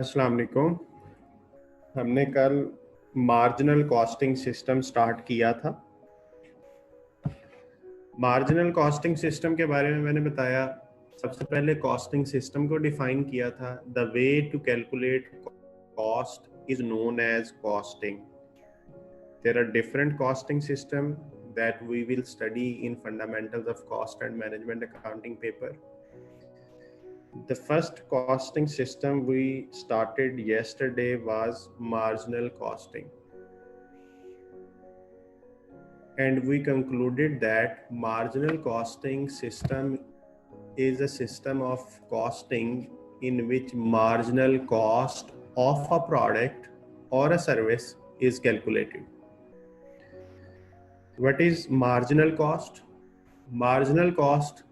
अस्सलाम वालेकुम। हमने कल मार्जिनल कॉस्टिंग सिस्टम स्टार्ट किया था। मार्जिनल कॉस्टिंग सिस्टम के बारे में मैंने बताया, सबसे पहले कॉस्टिंग सिस्टम को डिफाइन किया था। The way to calculate cost is known as costing. There are different costing system that we will study in fundamentals of cost and management accounting paper. The first costing system we started yesterday was marginal costing. And we concluded that marginal costing system is a system of costing in which marginal cost of a product or a service is calculated. What is marginal cost? Marginal cost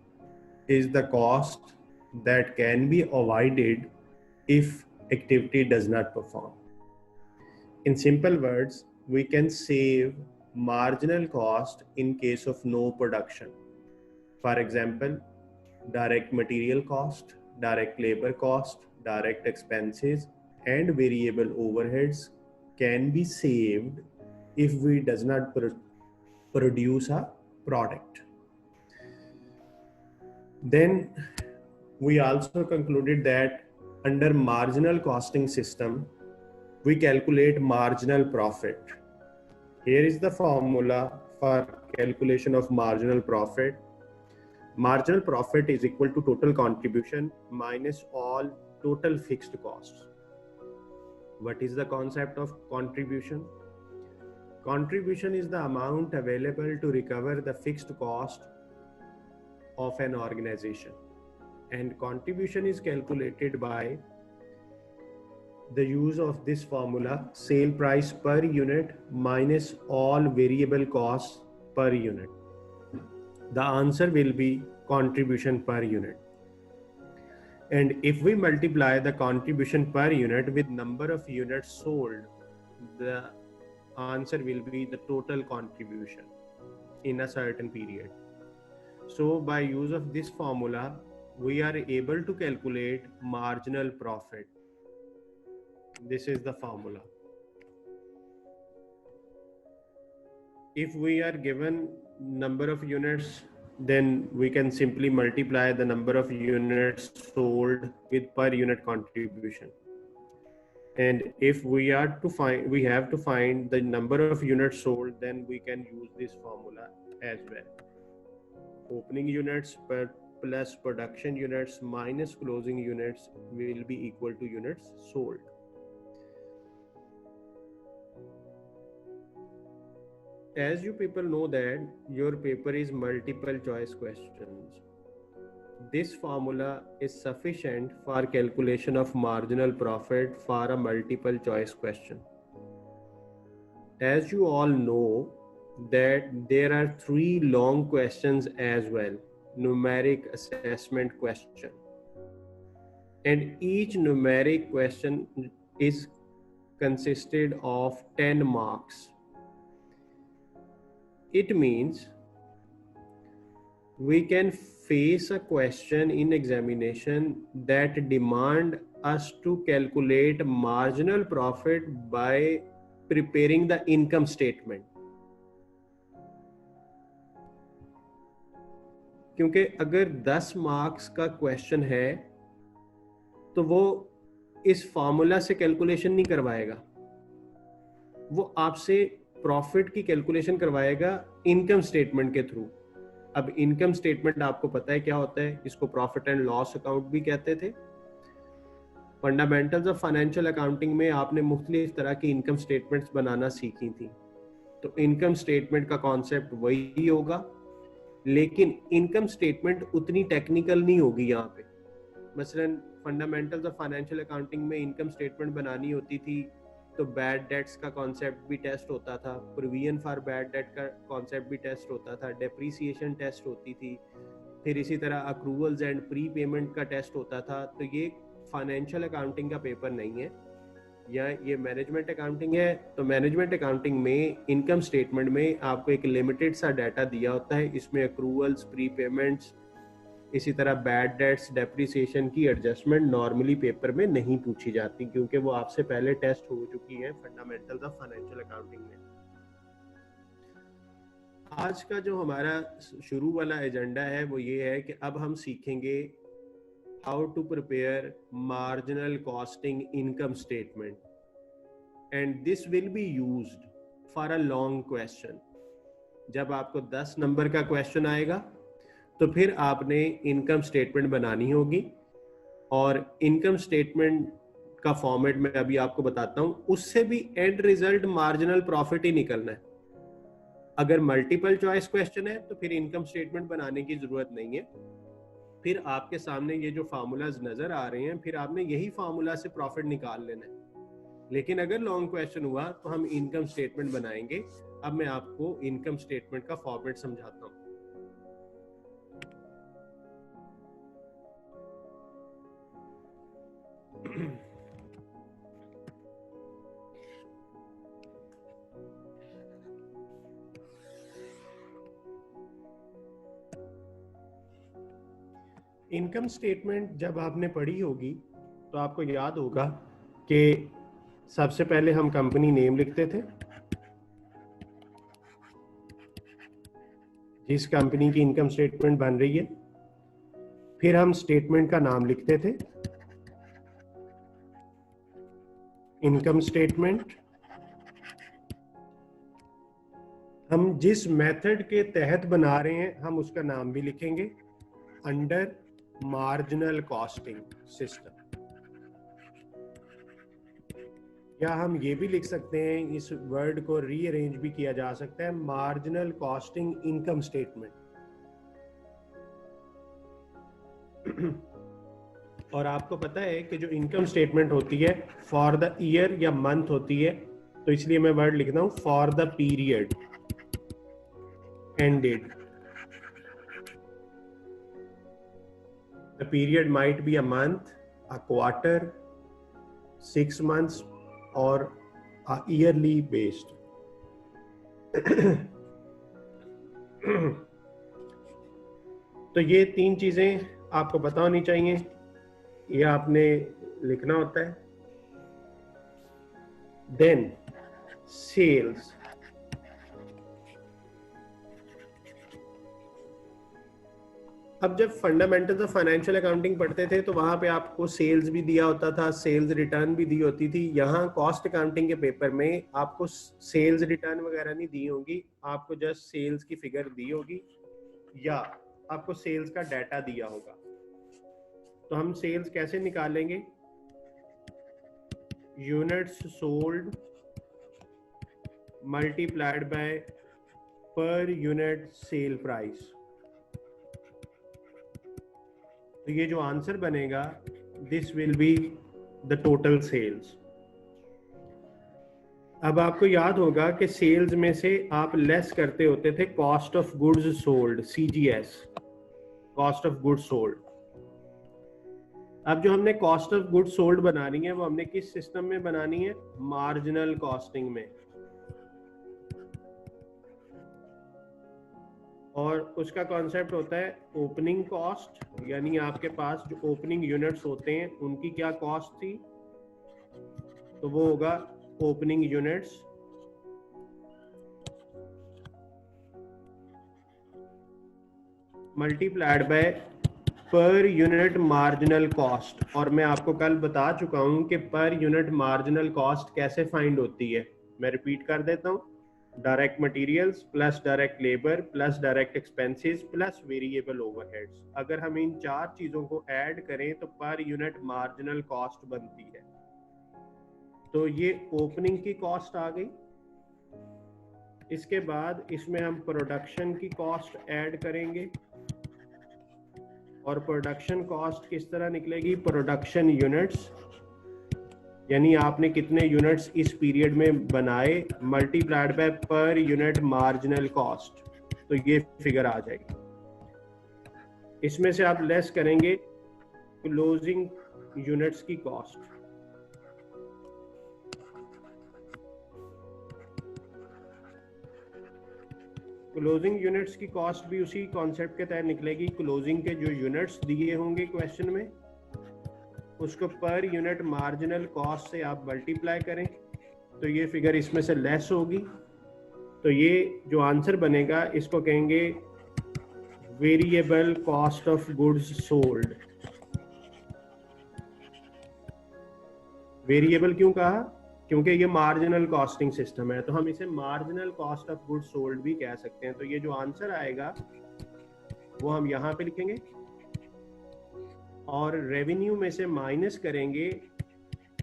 is the cost that can be avoided if activity does not perform. In simple words, we can save marginal cost in case of no production. For example, direct material cost, direct labor cost, direct expenses, and variable overheads can be saved if we does not produce a product. Then we also concluded that under marginal costing system, we calculate marginal profit. Here is the formula for calculation of marginal profit. Marginal profit is equal to total contribution minus all total fixed costs. What is the concept of contribution? Contribution is the amount available to recover the fixed cost of an organization. And contribution is calculated by the use of this formula: sale price per unit minus all variable costs per unit. The answer will be contribution per unit. And if we multiply the contribution per unit with number of units sold, the answer will be the total contribution in a certain period. So by use of this formula, we are able to calculate marginal profit. This is the formula. If we are given number of units, then we can simply multiply the number of units sold with per unit contribution. And if we have to find the number of units sold, then we can use this formula as well. Opening units plus production units minus closing units will be equal to units sold. As you people know that your paper is multiple choice questions, this formula is sufficient for calculation of marginal profit for a multiple choice question. As you all know that there are 3 long questions as well, numeric assessment question, and each numeric question is consisted of 10 marks. It means we can face a question in examination that demand us to calculate marginal profit by preparing the income statement. क्योंकि अगर 10 marks का question है तो वो इस formula से calculation नहीं करवाएगा, वो आपसे प्रॉफिट की कैलकुलेशन करवाएगा इनकम स्टेटमेंट के थ्रू. अब इनकम स्टेटमेंट आपको पता है क्या होता है, इसको प्रॉफिट एंड लॉस अकाउंट भी कहते थे. फंडामेंटल्स ऑफ फाइनेंशियल अकाउंटिंग में आपने मुख्तलिफ तरह की इनकम स्टेटमेंट्स बनाना सीखी थी. तो इनकम स्टेटमेंट का कॉन्सेप्ट वही होगा, लेकिन इनकम स्टेटमेंट उतनी टेक्निकल नहीं होगी यहाँ पे. मसलन फंडामेंटल्स ऑफ फाइनेंशियल अकाउंटिंग में इनकम स्टेटमेंट बनानी होती थी तो बैड डेट्स का कॉन्सेप्ट भी टेस्ट होता था, प्रोविजन फॉर बैड डेट का कॉन्सेप्ट भी टेस्ट होता था, डेप्रीसिएशन टेस्ट होती थी, फिर इसी तरह अक्रूवल्स एंड प्री पेमेंट का टेस्ट होता था. तो ये फाइनेंशियल अकाउंटिंग का पेपर नहीं है, या ये मैनेजमेंट अकाउंटिंग है. तो मैनेजमेंट अकाउंटिंग में इनकम स्टेटमेंट में आपको एक लिमिटेड सा डाटा दिया होता है, इसमें अक्रूवल्स, प्री पेमेंट्स, इसी तरह बैड डेट्स, डेप्रिसिएशन की एडजस्टमेंट नॉर्मली पेपर में नहीं पूछी जाती, क्योंकि वो आपसे पहले टेस्ट हो चुकी है फंडामेंटल्स ऑफ फाइनेंशियल अकाउंटिंग में। आज का जो हमारा शुरू वाला एजेंडा है वो ये है कि अब हम सीखेंगे how to prepare marginal costing income statement, and this will be used for a long question. जब आपको 10 नंबर का क्वेश्चन आएगा तो फिर आपने इनकम स्टेटमेंट बनानी होगी, और इनकम स्टेटमेंट का फॉर्मेट मैं अभी आपको बताता हूं, उससे भी एंड रिजल्ट मार्जिनल प्रॉफिट ही निकलना है। अगर मल्टीपल चॉइस क्वेश्चन है तो फिर इनकम स्टेटमेंट बनाने की जरूरत नहीं है, फिर आपके सामने ये जो फार्मूलाज नजर आ रहे हैं, फिर आपने यही फार्मूला से प्रॉफिट निकाल लेना है। लेकिन अगर लॉन्ग क्वेश्चन हुआ तो हम इनकम स्टेटमेंट बनाएंगे। अब मैं आपको इनकम स्टेटमेंट का फॉर्मेट समझाता हूं। इनकम स्टेटमेंट जब आपने पढ़ी होगी तो आपको याद होगा कि सबसे पहले हम कंपनी नेम लिखते थे, जिस कंपनी की इनकम स्टेटमेंट बन रही है। फिर हम स्टेटमेंट का नाम लिखते थे, इनकम स्टेटमेंट। हम जिस मेथड के तहत बना रहे हैं हम उसका नाम भी लिखेंगे, अंडर मार्जिनल कॉस्टिंग सिस्टम। या हम ये भी लिख सकते हैं, इस वर्ड को रीअरेंज भी किया जा सकता है, मार्जिनल कॉस्टिंग इनकम स्टेटमेंट। और आपको पता है कि जो इनकम स्टेटमेंट होती है फॉर द ईयर या मंथ होती है, तो इसलिए मैं वर्ड लिखता हूं for the period ended. The period might be a month, a quarter, 6 months और ईयरली बेस्ड। तो ये 3 चीजें आपको पता होनी चाहिए, ये आपने लिखना होता है। देन सेल्स, अब जब फंडामेंटल्स ऑफ फाइनेंशियल अकाउंटिंग पढ़ते थे तो वहां पे आपको सेल्स भी दिया होता था, सेल्स रिटर्न भी दी होती थी। यहाँ कॉस्ट अकाउंटिंग के पेपर में आपको सेल्स रिटर्न वगैरह नहीं दी होगी, आपको जस्ट सेल्स की फिगर दी होगी या आपको सेल्स का डाटा दिया होगा। तो हम सेल्स कैसे निकालेंगे? Units sold multiplied by per unit sale price. तो ये जो आंसर बनेगा, this will be the total sales. अब आपको याद होगा कि सेल्स में से आप लेस करते होते थे cost of goods sold, CGS, cost of goods sold. अब जो हमने कॉस्ट ऑफ गुड्स सोल्ड बनानी है वो हमने किस सिस्टम में बनानी है? मार्जिनल कॉस्टिंग में। और उसका कॉन्सेप्ट होता है ओपनिंग कॉस्ट, यानी आपके पास जो ओपनिंग यूनिट्स होते हैं उनकी क्या कॉस्ट थी, तो वो होगा opening units multiplied by per unit marginal cost. और मैं आपको कल बता चुका हूं कि पर यूनिट मार्जिनल कॉस्ट कैसे फाइंड होती है। मैं रिपीट कर देता हूं, direct materials plus direct labour plus direct expenses plus variable overheads. अगर हम इन 4 चीजों को ऐड करें तो पर यूनिट मार्जिनल कॉस्ट बनती है। तो ये ओपनिंग की कॉस्ट आ गई। इसके बाद इसमें हम प्रोडक्शन की कॉस्ट ऐड करेंगे, और प्रोडक्शन कॉस्ट किस तरह निकलेगी? प्रोडक्शन यूनिट्स, यानी आपने कितने यूनिट्स इस पीरियड में बनाए, multiplied by per unit marginal cost, तो ये फिगर आ जाएगी। इसमें से आप लेस करेंगे क्लोजिंग यूनिट्स की कॉस्ट। क्लोजिंग यूनिट्स की कॉस्ट भी उसी कॉन्सेप्ट के तहत निकलेगी। क्लोजिंग के जो यूनिट्स दिए होंगे क्वेश्चन में, उसको पर यूनिट मार्जिनल कॉस्ट से आप मल्टीप्लाई करें तो ये फिगर इसमें से लेस होगी। तो ये जो आंसर बनेगा इसको कहेंगे variable cost of goods sold. Variable क्यों कहा? क्योंकि ये मार्जिनल कॉस्टिंग सिस्टम है, तो हम इसे marginal cost of goods sold भी कह सकते हैं। तो ये जो आंसर आएगा वो हम यहाँ पे लिखेंगे और रेवेन्यू में से माइनस करेंगे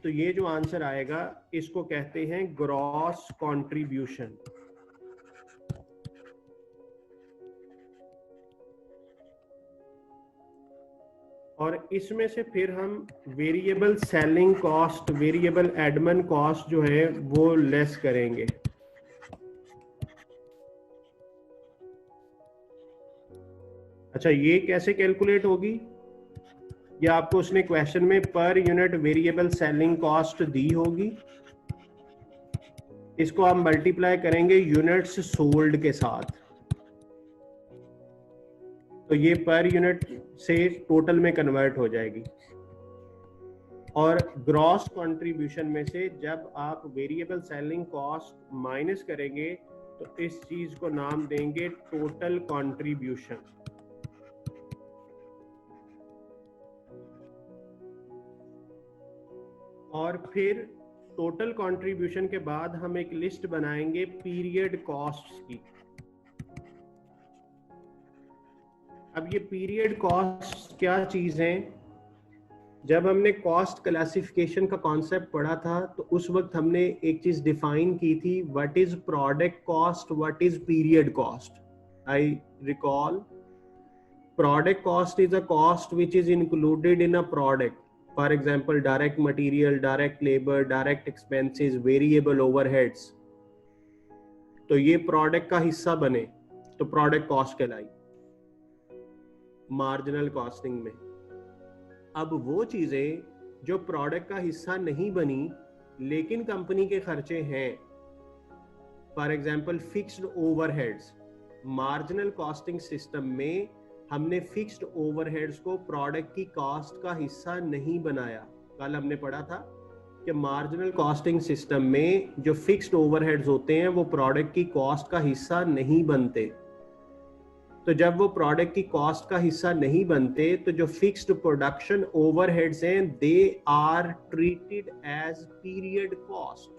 तो ये जो आंसर आएगा इसको कहते हैं ग्रॉस कंट्रीब्यूशन। और इसमें से फिर हम variable selling cost, variable admin cost जो है वो लेस करेंगे। अच्छा, ये कैसे कैलकुलेट होगी? या आपको उसने क्वेश्चन में per unit variable selling cost दी होगी, इसको आप मल्टीप्लाई करेंगे यूनिट्स सोल्ड के साथ, तो ये पर यूनिट से टोटल में कन्वर्ट हो जाएगी। और ग्रॉस कंट्रीब्यूशन में से जब आप वेरिएबल सेलिंग कॉस्ट माइनस करेंगे तो इस चीज को नाम देंगे टोटल कंट्रीब्यूशन। और फिर टोटल कंट्रीब्यूशन के बाद हम एक लिस्ट बनाएंगे पीरियड कॉस्ट्स की। अब ये पीरियड कॉस्ट क्या चीज है? जब हमने कॉस्ट क्लासिफिकेशन का कॉन्सेप्ट पढ़ा था तो उस वक्त हमने एक चीज डिफाइन की थी, what is product cost, what is period cost. I recall, product cost is a cost which is included in a product, for example direct material, direct labour, direct expenses, variable overheads. तो ये product का हिस्सा बने तो product cost कहलाई marginal costing में। अब वो चीजें जो प्रोडक्ट का हिस्सा नहीं बनी लेकिन कंपनी के खर्चे हैं, for example fixed overheads, marginal costing system में हमने फिक्स्ड ओवरहेड्स को प्रोडक्ट की कॉस्ट का हिस्सा नहीं बनाया। कल हमने पढ़ा था कि मार्जिनल कॉस्टिंग सिस्टम में जो फिक्स्ड ओवरहेड्स होते हैं वो प्रोडक्ट की कॉस्ट का हिस्सा नहीं बनते। तो जब वो प्रोडक्ट की कॉस्ट का हिस्सा नहीं बनते तो जो फिक्स्ड प्रोडक्शन ओवरहेड्स हैं they are treated as period cost.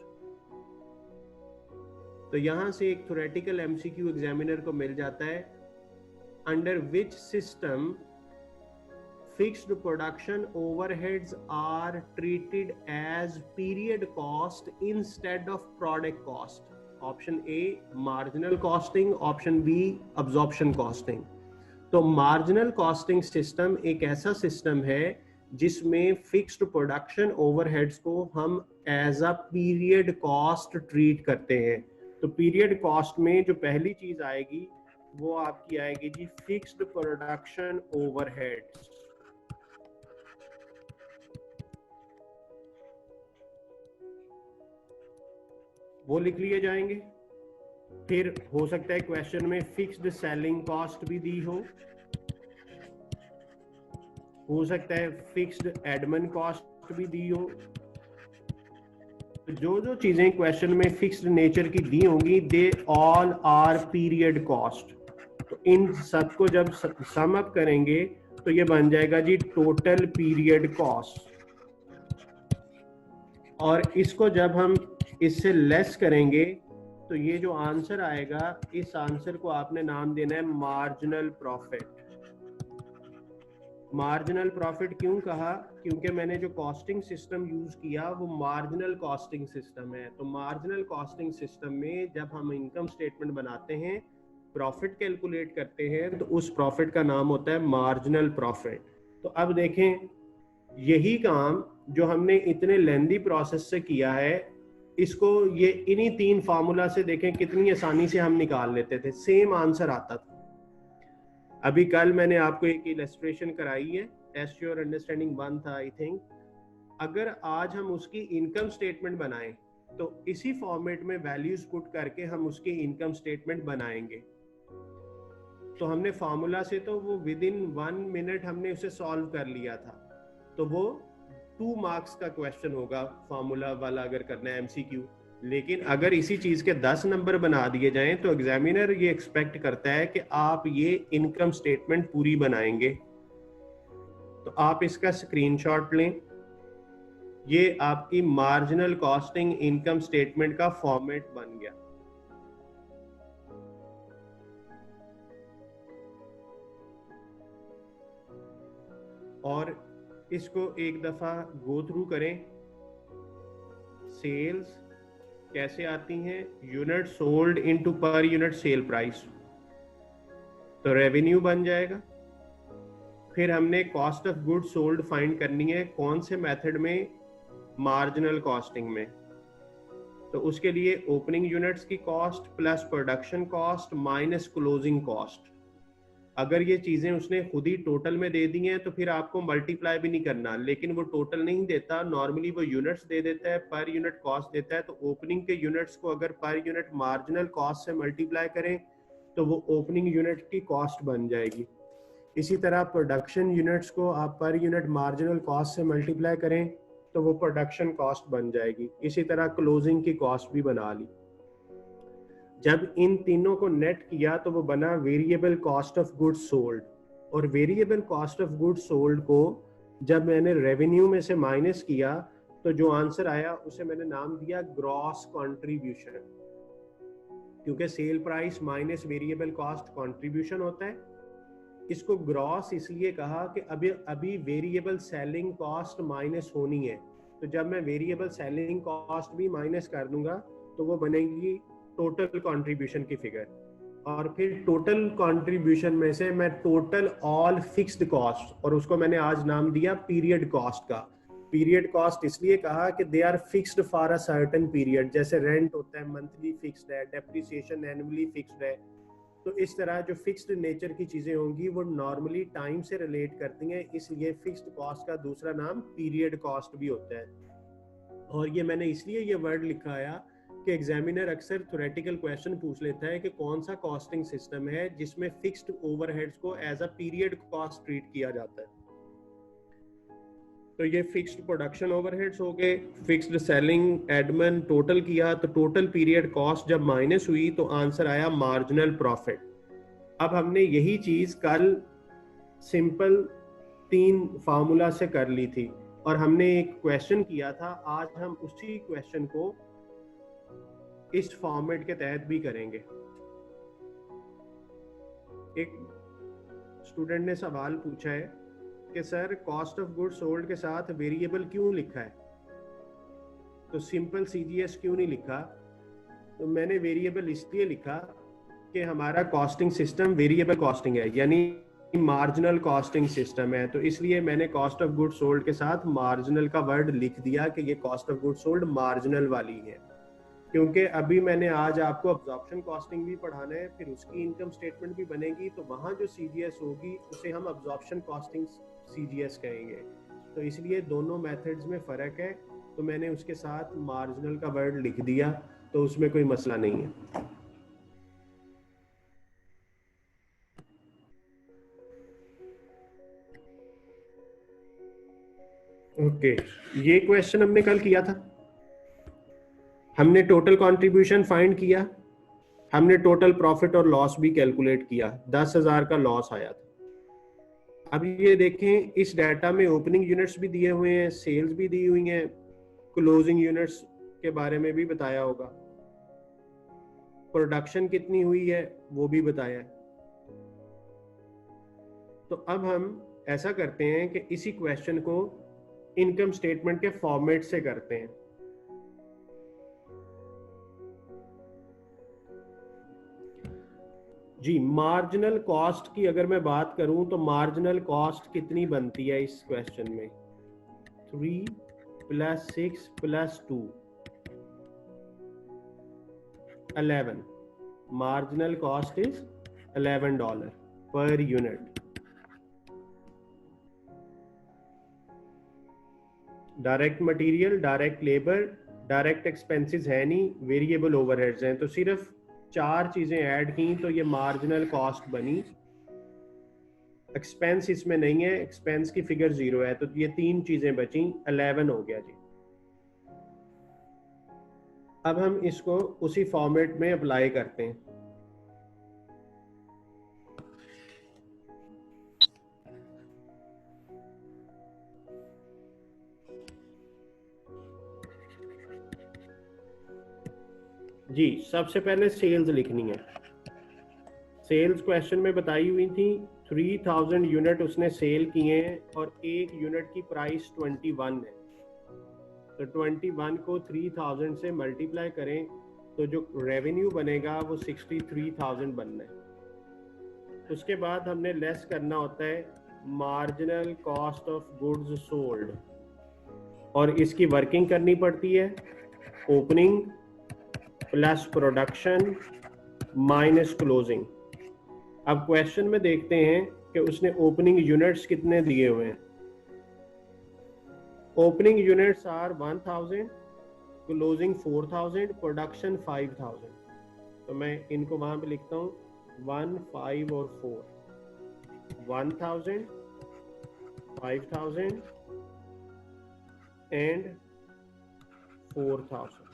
तो यहां से एक थ्योरेटिकल एमसीक्यू एग्जामिनर को मिल जाता है, under which system fixed production overheads are treated as period cost instead of product cost. Option A marginal costing, option B absorption costing. तो marginal costing system एक ऐसा सिस्टम है जिसमें फिक्स्ड प्रोडक्शन ओवरहेड्स को हम as a period cost treat करते हैं। तो पीरियड कॉस्ट में जो पहली चीज आएगी वो आपकी आएगी जी फिक्स्ड प्रोडक्शन ओवरहेड्स। वो लिख लिए जाएंगे। फिर हो सकता है क्वेश्चन में फिक्स्ड सेलिंग कॉस्ट भी दी हो सकता है फिक्स्ड एडमिन कॉस्ट भी दी हो। जो जो चीजें क्वेश्चन में फिक्स्ड नेचर की दी होंगी they all are period cost. तो इन सबको जब सम अप करेंगे तो ये बन जाएगा जी टोटल पीरियड कॉस्ट। और इसको जब हम इससे लेस करेंगे तो ये जो आंसर आएगा, इस आंसर को आपने नाम देना है मार्जिनल प्रॉफिट। मार्जिनल प्रॉफिट क्यों कहा? क्योंकि मैंने जो कॉस्टिंग सिस्टम यूज किया वो मार्जिनल कॉस्टिंग सिस्टम है। तो मार्जिनल कॉस्टिंग सिस्टम में जब हम इनकम स्टेटमेंट बनाते हैं, प्रॉफिट कैलकुलेट करते हैं, तो उस प्रॉफिट का नाम होता है मार्जिनल प्रॉफिट। तो अब देखें, यही काम जो हमने इतने लेंदी प्रोसेस से किया है, इसको ये इन्हीं 3 फार्मूला से देखें कितनी आसानी से हम निकाल लेते थे, सेम आंसर आता था। अभी कल मैंने आपको एक इलस्ट्रेशन कराई है, टेस्ट योर अंडरस्टैंडिंग 1 था आई थिंक। अगर आज हम उसकी इनकम स्टेटमेंट बनाएं तो इसी फॉर्मेट में वैल्यूज पुट करके हम उसकी इनकम स्टेटमेंट बनाएंगे। तो हमने फार्मूला से तो वो विद इन 1 मिनट हमने उसे सॉल्व कर लिया था, तो वो 2 मार्क्स का क्वेश्चन होगा फार्मूला वाला अगर करना है एमसीक्यू। लेकिन अगर इसी चीज के 10 नंबर बना दिए जाएं तो एग्जामिनर ये एक्सपेक्ट करता है कि आप ये इनकम स्टेटमेंट पूरी बनाएंगे। तो आप इसका स्क्रीनशॉट लें, ये आपकी मार्जिनल कॉस्टिंग इनकम स्टेटमेंट का फॉर्मेट बन गया। और इसको एक दफा गो थ्रू करें। सेल्स कैसे आती हैं, unit sold into per unit sale price, तो रेवेन्यू बन जाएगा। फिर हमने cost of good sold find करनी है, कौन से मेथड में, मार्जिनल कॉस्टिंग में। तो उसके लिए ओपनिंग यूनिट्स की cost plus production cost minus closing cost. अगर ये चीजें उसने खुद ही टोटल में दे दी हैं तो फिर आपको मल्टीप्लाई भी नहीं करना, लेकिन वो टोटल नहीं देता, नॉर्मली वो यूनिट्स दे देता है, पर यूनिट कॉस्ट देता है। तो ओपनिंग के यूनिट्स को अगर पर यूनिट मार्जिनल कॉस्ट से मल्टीप्लाई करें तो वो ओपनिंग यूनिट की कॉस्ट बन जाएगी। इसी तरह प्रोडक्शन यूनिट्स को आप पर यूनिट मार्जिनल कॉस्ट से मल्टीप्लाई करें तो वो प्रोडक्शन कॉस्ट बन जाएगी। इसी तरह क्लोजिंग की कॉस्ट भी बना ली। जब इन तीनों को नेट किया तो वो बना variable cost of goods sold. और variable cost of goods sold को जब मैंने रेवेन्यू में से माइनस किया तो जो आंसर आया उसे मैंने नाम दिया ग्रॉस कंट्रीब्यूशन, क्योंकि sale price minus variable cost contribution होता है। इसको ग्रॉस इसलिए कहा कि अभी वेरिएबल सेलिंग कॉस्ट माइनस होनी है, तो जब मैं वेरिएबल सेलिंग कॉस्ट भी माइनस कर दूंगा तो वो बनेगी टोटल कंट्रीब्यूशन की फिगर। और फिर टोटल कंट्रीब्यूशन में से मैं टोटल ऑल फिक्स्ड कॉस्ट, और उसको मैंने आज नाम दिया पीरियड कॉस्ट का। पीरियड कॉस्ट इसलिए कहा कि they are fixed for a certain period, जैसे रेंट होता है मंथली फिक्स्ड है, डेप्रिसिएशन एनुअली फिक्स्ड है। तो इस तरह जो फिक्स्ड नेचर की चीजें होंगी वो नॉर्मली टाइम से रिलेट करती हैं, इसलिए फिक्स्ड कॉस्ट का दूसरा नाम पीरियड कॉस्ट भी होता है। और ये मैंने इसलिए ये वर्ड लिखा आया कि एग्जामिनर अक्सर थ्योरेटिकल क्वेश्चन पूछ लेता है कि कौन सा कॉस्टिंग सिस्टम है जिसमें फिक्स्ड ओवरहेड्स को as a period cost treat किया जाता है। तो ये फिक्स्ड प्रोडक्शन ओवरहेड्स हो गए, फिक्स्ड सेलिंग एडमिन टोटल किया तो टोटल पीरियड कॉस्ट जब माइनस हुई तो आंसर आया मार्जिनल प्रॉफिट। अब हमने यही चीज कल सिंपल 3 फार्मूला से कर ली थी और हमने एक क्वेश्चन किया था, आज हम उसी क्वेश्चन को इस फॉर्मेट के तहत भी करेंगे। एक स्टूडेंट ने सवाल पूछा है कि sir cost of goods sold के साथ वेरिएबल क्यों लिखा है, तो सिंपल सीजीएस क्यों नहीं लिखा। तो मैंने वेरिएबल इसलिए लिखा कि हमारा कॉस्टिंग सिस्टम वेरिएबल कॉस्टिंग है, यानी मार्जिनल कॉस्टिंग सिस्टम है। तो इसलिए मैंने कॉस्ट ऑफ गुड्स सोल्ड के साथ मार्जिनल का वर्ड लिख दिया कि ये cost of goods sold marginal वाली है। क्योंकि अभी मैंने आज आपको अब्जॉर्प्शन कॉस्टिंग भी पढ़ाना है, फिर उसकी इनकम स्टेटमेंट भी बनेगी, तो वहाँ जो सीजीएस होगी उसे हम अब्जॉर्प्शन कॉस्टिंग सीजीएस कहेंगे। तो इसलिए दोनों मेथड्स में फ़र्क है, तो मैंने उसके साथ मार्जिनल का वर्ड लिख दिया, तो उसमें कोई मसला नहीं है। ओके, ये क्वेश्चन हमने कल किया था। हमने टोटल कंट्रीब्यूशन फाइंड किया, हमने टोटल प्रॉफिट और लॉस भी कैलकुलेट किया, 10,000 का लॉस आया था। अब ये देखें, इस डाटा में ओपनिंग यूनिट्स भी दिए हुए हैं, सेल्स भी दी हुई हैं, क्लोजिंग यूनिट्स के बारे में भी बताया होगा, प्रोडक्शन कितनी हुई है वो भी बताया है। तो अब हम ऐसा करते हैं कि इसी क्वेश्चन को इनकम स्टेटमेंट के फॉर्मेट से करते हैं। जी, मार्जिनल कॉस्ट की अगर मैं बात करूं तो मार्जिनल कॉस्ट कितनी बनती है इस क्वेश्चन में, 3 + 6 + 2 11। Marginal cost is $11 per unit. Direct material, direct labour, direct expenses है नहीं, वेरिएबल ओवरहेड्स हैं, तो सिर्फ 4 चीजें ऐड की तो ये मार्जिनल कॉस्ट बनी एक्सपेंस इसमें नहीं है, एक्सपेंस की फिगर 0 है, तो ये 3 चीजें बची, 11 हो गया जी। अब हम इसको उसी फॉर्मेट में अप्लाई करते हैं। जी सबसे पहले सेल्स लिखनी है। सेल्स क्वेश्चन में बताई हुई थी 3000 यूनिट उसने सेल किए हैं और एक यूनिट की प्राइस 21 है, तो 21 को 3000 से मल्टीप्लाई करें तो जो रेवेन्यू बनेगा वो 63,000 बनना है। उसके बाद हमने लेस करना होता है marginal cost of goods sold, और इसकी वर्किंग करनी पड़ती है opening plus production minus closing. अब क्वेश्चन में देखते हैं कि उसने ओपनिंग यूनिट्स कितने दिए हुए हैं। Opening units are 1000, closing 4000, production 5000। तो मैं इनको वहां पे लिखता हूँ 1, 5 और 4, 1000, 5000 एंड 4000।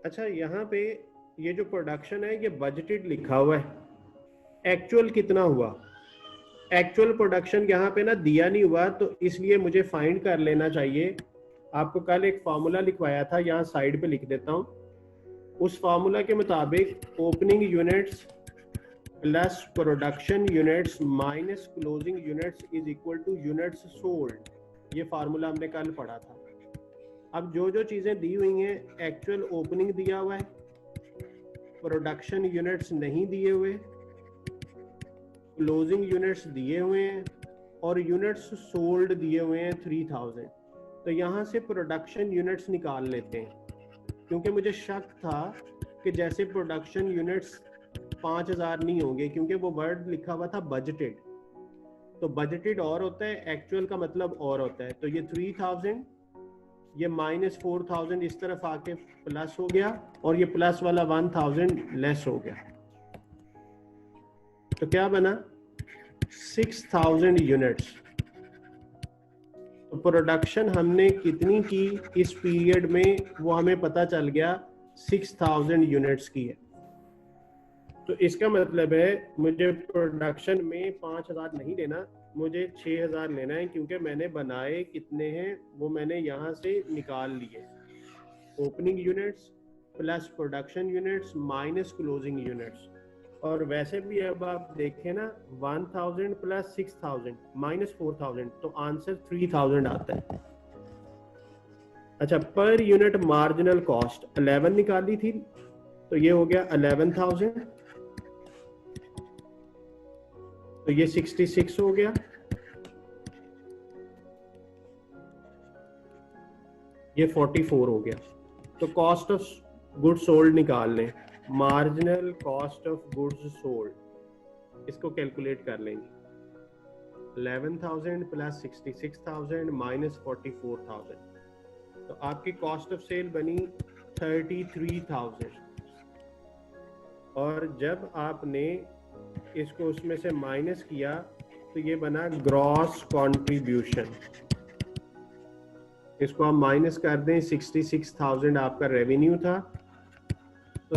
अच्छा यहाँ पे ये जो प्रोडक्शन है ये बजटेड लिखा हुआ है, एक्चुअल कितना हुआ? एक्चुअल प्रोडक्शन यहाँ पे ना दिया नहीं हुआ, तो इसलिए मुझे फाइंड कर लेना चाहिए। आपको कल एक फार्मूला लिखवाया था, यहाँ साइड पे लिख देता हूँ। उस फार्मूला के मुताबिक opening units plus production units minus closing units is equal two units sold. ये फार्मूला हमने कल पढ़ा था। अब जो जो चीजें दी हुई हैं, एक्चुअल ओपनिंग दिया हुआ है, प्रोडक्शन यूनिट्स नहीं दिए हुए, क्लोजिंग यूनिट्स दिए हुए हैं और यूनिट्स सोल्ड दिए हुए हैं 3000। तो यहाँ से प्रोडक्शन यूनिट्स निकाल लेते हैं, क्योंकि मुझे शक था कि जैसे प्रोडक्शन यूनिट्स 5000 नहीं होंगे, क्योंकि वो वर्ड लिखा हुआ था बजटेड। तो बजटेड और होता है, एक्चुअल का मतलब और होता है। तो ये 3000, ये माइनस 4000 इस तरफ आके प्लस हो गया, और ये प्लस वाला 1000 लेस हो गया। तो क्या बना 6000 यूनिट्स। तो प्रोडक्शन हमने कितनी की इस पीरियड में वो हमें पता चल गया 6000 यूनिट्स की है। तो इसका मतलब है मुझे प्रोडक्शन में 5000 नहीं लेना, मुझे 6000 लेना है, क्योंकि मैंने बनाए कितने हैं वो मैंने यहाँ से निकाल लिए। Opening units plus production units minus closing units. और वैसे भी अब आप देखें ना 1000 प्लस 6000 माइनस 4000, तो आंसर 3000 आता है। अच्छा, पर यूनिट मार्जिनल कॉस्ट 11 निकाली थी, तो ये हो गया 11000, तो ये 66 हो गया, ये 44 हो गया। तो कॉस्ट ऑफ गुड्स सोल्ड निकाल लें, marginal cost of goods sold, इसको कैलकुलेट कर लेंगे। 11,000 प्लस 66,000 माइनस 44,000, तो आपकी कॉस्ट ऑफ सेल बनी 33,000। और जब आपने इसको उसमें से माइनस किया तो ये बना ग्रॉस कंट्रीब्यूशन। इसको आप माइनस कर दें, 66,000 आपका रेवेन्यू था, तो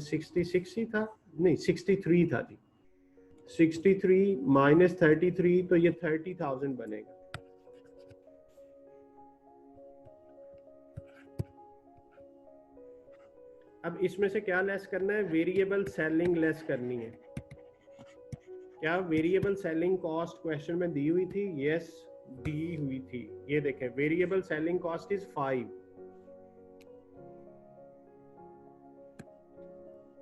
66 ही था, नहीं 63 था जी। 63 माइनस 33, तो ये 30,000 बनेगा। अब इसमें से क्या लेस करना है? वेरिएबल सेलिंग लेस करनी है। क्या वेरिएबल सेलिंग कॉस्ट क्वेश्चन में दी हुई थी? यस, दी हुई थी। ये देखें, वेरिएबल सेलिंग कॉस्ट इज 5,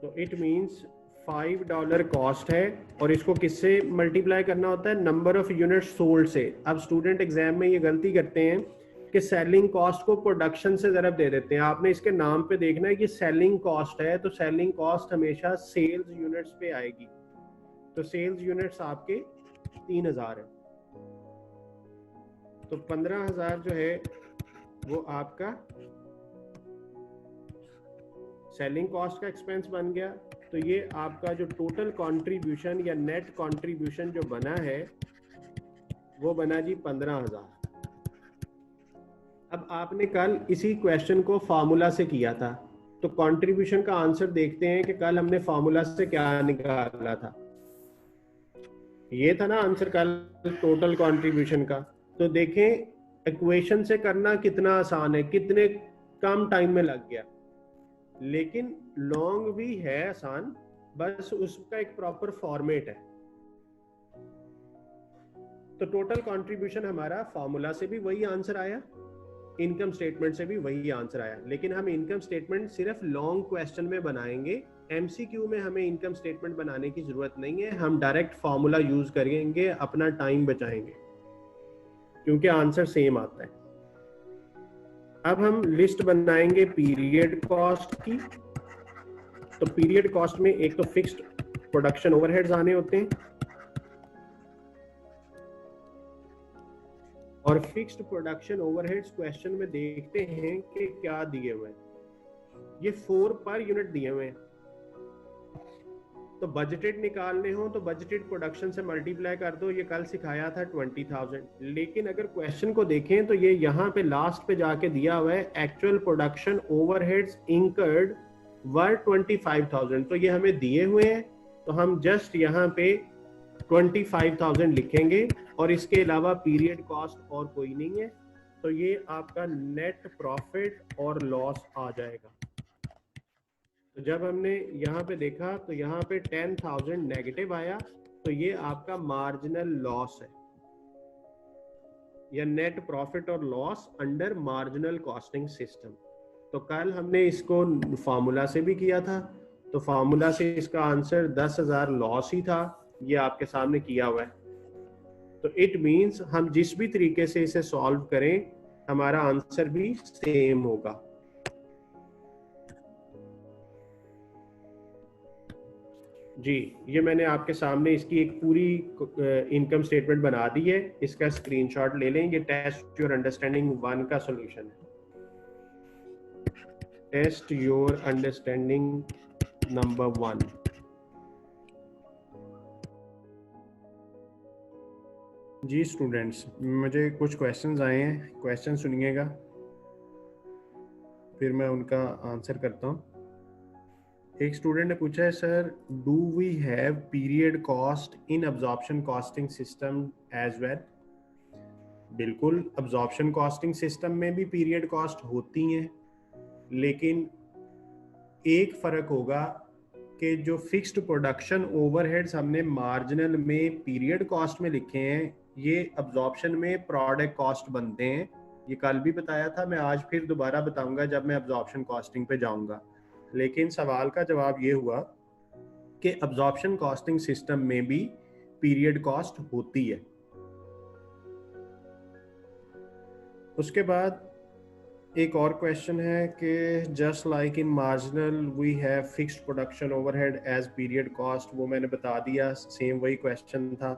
तो इट मींस $5 कॉस्ट है, और इसको किससे मल्टीप्लाई करना होता है? नंबर ऑफ यूनिट सोल्ड से। अब स्टूडेंट एग्जाम में ये गलती करते हैं कि सेलिंग कॉस्ट को प्रोडक्शन से ज़रब दे देते हैं। आपने इसके नाम पे देखना है कि सेलिंग कॉस्ट है, तो सेलिंग कॉस्ट हमेशा सेल्स यूनिट्स पे आएगी। तो सेल्स यूनिट्स आपके 3000 है, तो 15,000 जो है वो आपका सेलिंग कॉस्ट का एक्सपेंस बन गया। तो ये आपका जो टोटल कंट्रीब्यूशन या नेट कंट्रीब्यूशन जो बना है वो बना जी 15,000। अब आपने कल इसी क्वेश्चन को फार्मूला से किया था, तो कंट्रीब्यूशन का आंसर देखते हैं कि कल हमने फार्मूला से क्या निकाला था। ये था ना आंसर कल टोटल कंट्रीब्यूशन का। तो देखें इक्वेशन से करना कितना आसान है, कितने कम टाइम में लग गया, लेकिन लॉन्ग भी है आसान, बस उसका एक प्रॉपर फॉर्मेट है। तो टोटल कंट्रीब्यूशन हमारा फार्मूला से भी वही आंसर आया, इनकम स्टेटमेंट से भी वही आंसर आया, लेकिन हम इनकम स्टेटमेंट सिर्फ लॉन्ग क्वेश्चन में बनाएंगे। एमसीक्यू में हमें इनकम स्टेटमेंट बनाने की जरूरत नहीं है, हम डायरेक्ट फार्मूला यूज करेंगे, अपना टाइम बचाएंगे क्योंकि आंसर सेम आता है। अब हम लिस्ट बनाएंगे पीरियड कॉस्ट की। तो पीरियड कॉस्ट में एक तो फिक्स्ड प्रोडक्शन ओवरहेड्स आने होते हैं, और फिक्स्ड प्रोडक्शन ओवरहेड्स क्वेश्चन में देखते हैं कि क्या दिए हुए हैं। ये 4 पर यूनिट दिए हुए हैं। तो बजटेड निकालने हो तो बजटेड प्रोडक्शन से मल्टीप्लाई कर दो, ये कल सिखाया था 20,000। लेकिन अगर क्वेश्चन को देखें तो ये यहाँ पे लास्ट पे जाके दिया हुआ है एक्चुअल प्रोडक्शन ओवरहेड्स इंकर्ड वर 25,000। तो ये हमें दिए हुए हैं, तो हम जस्ट यहाँ पे 25,000 लिखेंगे और इसके अलावा पीरियड कॉस्ट और कोई नहीं है। तो ये आपका नेट प्रॉफिट और लॉस आ जाएगा। तो जब हमने यहाँ पे देखा तो यहाँ पे 10,000 नेगेटिव आया, तो ये आपका मार्जिनल लॉस है या नेट प्रॉफिट और loss under marginal costing system. तो कल हमने इसको फार्मूला से भी किया था, तो फार्मूला से इसका आंसर 10,000 लॉस ही था, ये आपके सामने किया हुआ है। तो इट मींस हम जिस भी तरीके से इसे सॉल्व करें हमारा आंसर भी सेम होगा। जी, ये मैंने आपके सामने इसकी एक पूरी इनकम स्टेटमेंट बना दी है, इसका स्क्रीनशॉट ले लें। ये टेस्ट योर अंडरस्टैंडिंग 1 का सॉल्यूशन है। Test your understanding number 1। जी स्टूडेंट्स, मुझे कुछ क्वेश्चंस आए हैं, क्वेश्चन सुनिएगा फिर मैं उनका आंसर करता हूँ। एक स्टूडेंट ने पूछा है, sir do we have period cost in absorption costing system as well. बिल्कुल, अब्जॉर्प्शन कॉस्टिंग सिस्टम में भी पीरियड कॉस्ट होती हैं, लेकिन एक फर्क होगा कि जो फिक्स्ड प्रोडक्शन ओवरहेड्स हमने मार्जिनल में पीरियड कॉस्ट में लिखे हैं, ये अब्जॉर्प्शन में प्रोडक्ट कॉस्ट बनते हैं। ये कल भी बताया था, मैं आज फिर दोबारा बताऊंगा जब मैं अब्जॉर्प्शन कॉस्टिंग पे जाऊंगा। लेकिन सवाल का जवाब ये हुआ कि अब्जॉर्प्शन कॉस्टिंग सिस्टम में भी पीरियड कॉस्ट होती है। उसके बाद एक और क्वेश्चन है कि just like in marginal we have fixed production overhead as period cost, वो मैंने बता दिया, सेम वही क्वेश्चन था।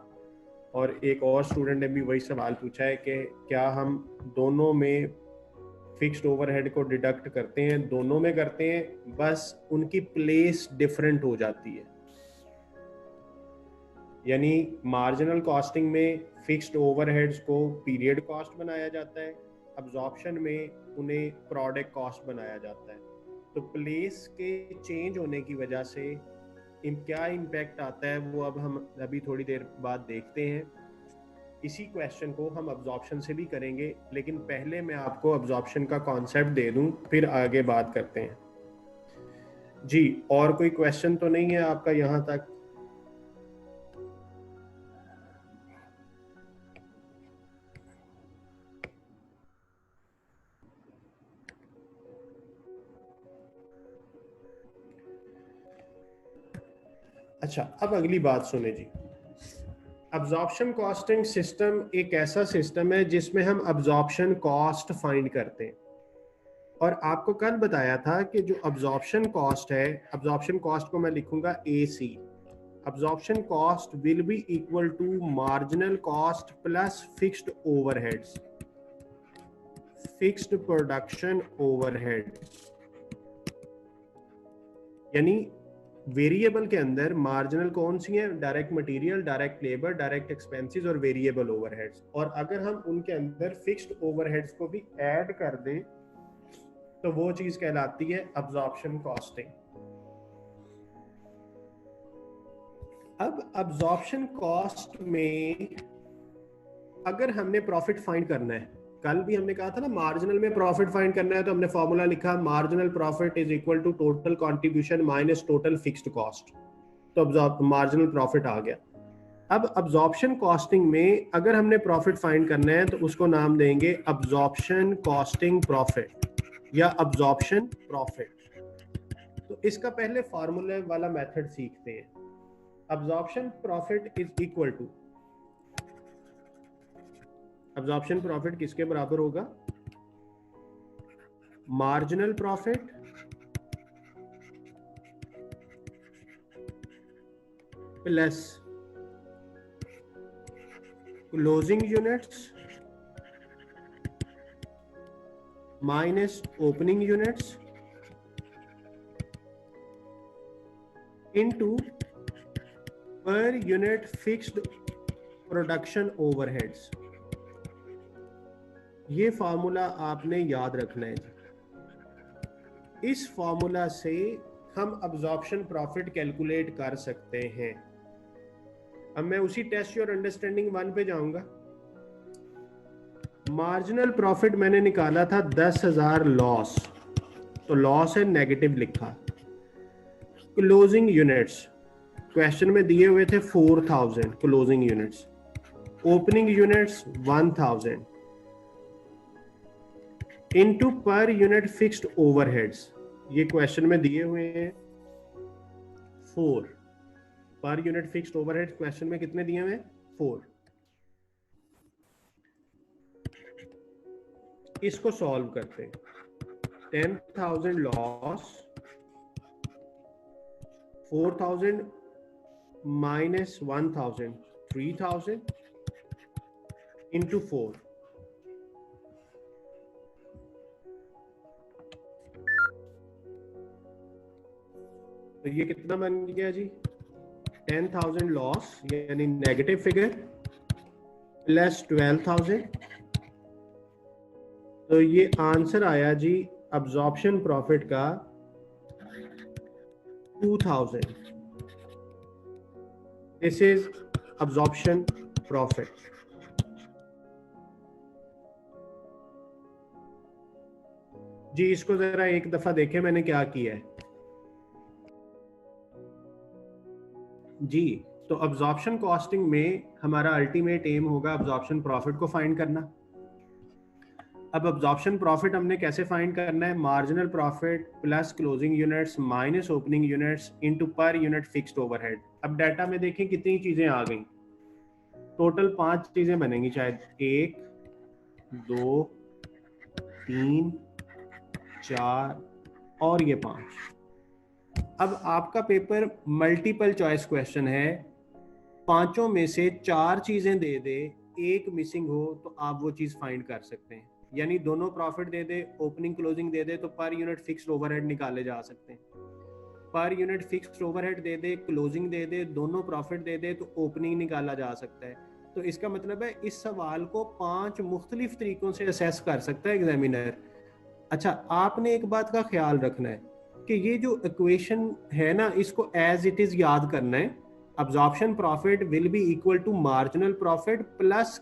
और एक और स्टूडेंट ने भी वही सवाल पूछा है कि क्या हम दोनों में फिक्स्ड ओवरहेड को डिडक्ट करते हैं। दोनों में करते हैं, बस उनकी प्लेस डिफरेंट हो जाती है। यानी मार्जिनल कॉस्टिंग में फिक्स्ड ओवरहेड्स को पीरियड कॉस्ट बनाया जाता है, अब्जॉर्प्शन में उन्हें प्रोडक्ट कॉस्ट बनाया जाता है। तो प्लेस के चेंज होने की वजह से क्या इम्पैक्ट आता है वो अब हम अभी थोड़ी देर बाद देखते हैं। इसी क्वेश्चन को हम अब्जॉर्प्शन से भी करेंगे, लेकिन पहले मैं आपको अब्जॉर्प्शन का कॉन्सेप्ट दे दूं, फिर आगे बात करते हैं। जी, और कोई क्वेश्चन तो नहीं है आपका यहां तक? अच्छा, अब अगली बात सुने जी। अब्जॉर्प्शन कॉस्टिंग सिस्टम एक ऐसा सिस्टम है जिसमें हम अब्जॉर्प्शन कॉस्ट फाइंड करते हैं। और आपको कल बताया था कि जो अब्जॉर्प्शन कॉस्ट है, अब्जॉर्प्शन कॉस्ट को मैं लिखूंगा AC। Absorption cost will be equal to marginal cost plus fixed overheads. Fixed production overhead, यानी वेरिएबल के अंदर मार्जिनल कौन सी है? Direct material, direct labour, direct expenses और वेरिएबल ओवरहेड्स। और अगर हम उनके अंदर फिक्स्ड ओवरहेड्स को भी ऐड कर दें तो वो चीज कहलाती है अब्जॉर्प्शन कॉस्टिंग। अब अब्जॉर्प्शन कॉस्ट में अगर हमने प्रॉफिट फाइंड करना है, कल भी हमने कहा था ना मार्जिनल में प्रॉफिट फाइंड करना है, तो हमने फॉर्मूला लिखा marginal profit is equal to total contribution minus total fixed cost, तो मार्जिनल प्रॉफिट आ गया। अब अब्जॉर्प्शन कॉस्टिंग में अगर हमने प्रॉफिट फाइंड करना है तो उसको नाम देंगे अब्जॉर्प्शन कॉस्टिंग प्रॉफिट या अब्जॉर्प्शन प्रॉफिट। तो इसका पहले फॉर्मूले वाला मेथड सीखते हैं। Absorption profit is equal to, absorption profit किसके बराबर होगा? Marginal profit plus closing units minus opening units into per unit fixed production overheads. ये फार्मूला आपने याद रखना है जी। इस फार्मूला से हम अब्जॉर्प्शन प्रॉफिट कैलकुलेट कर सकते हैं। अब मैं उसी टेस्ट योर अंडरस्टैंडिंग 1 पे जाऊंगा। मार्जिनल प्रॉफिट मैंने निकाला था 10,000 लॉस, तो लॉस है नेगेटिव लिखा। क्लोजिंग यूनिट्स क्वेश्चन में दिए हुए थे 4,000 closing units, opening units 1,000 into per unit fixed overheads, ये क्वेश्चन में दिए हुए हैं 4 पर यूनिट फिक्स्ड ओवरहेड्स। क्वेश्चन में कितने दिए हुए हैं? 4। इसको सॉल्व करते हैं। 10,000 लॉस, 4,000 माइनस 1,000, 3,000 इंटू 4, तो ये कितना बन गया जी? 10,000 लॉस यानी नेगेटिव फिगर प्लस 12,000, तो ये आंसर आया जी अब्जॉर्प्शन प्रॉफिट का 2,000। This is absorption profit. जी इसको जरा एक दफा देखें मैंने क्या किया है जी। तो अब्जॉर्प्शन कॉस्टिंग में हमारा अल्टीमेट एम होगा अब्जॉर्प्शन प्रॉफिट को फाइंड करना। अब अब्जॉर्प्शन प्रॉफिट हमने कैसे फाइंड करना है? Marginal profit plus closing units minus opening units into per unit fixed overhead. अब डाटा में देखें कितनी चीजें आ गई, टोटल 5 चीजें बनेंगी शायद, 1 2 3 4 और ये 5। अब आपका पेपर मल्टीपल चॉइस क्वेश्चन है, पांचों में से 4 चीजें दे दे, एक मिसिंग हो तो आप वो चीज फाइंड कर सकते हैं। यानी दोनों प्रॉफिट दे दे, ओपनिंग क्लोजिंग दे दे, तो पर यूनिट फिक्स्ड ओवरहेड निकाले जा सकते हैं। पर यूनिट फिक्स्ड ओवरहेड दे दे, क्लोजिंग दे दे, दोनों प्रॉफिट दे दे, तो ओपनिंग निकाला जा सकता है। तो इसका मतलब है इस सवाल को 5 मुख्तलिफ तरीकों से असेस कर सकता है एग्जामिनर। अच्छा, आपने एक बात का ख्याल रखना है कि ये जो इक्वेशन है ना, इसको एज इट इज याद करना है। Absorption profit will be equal to marginal profit plus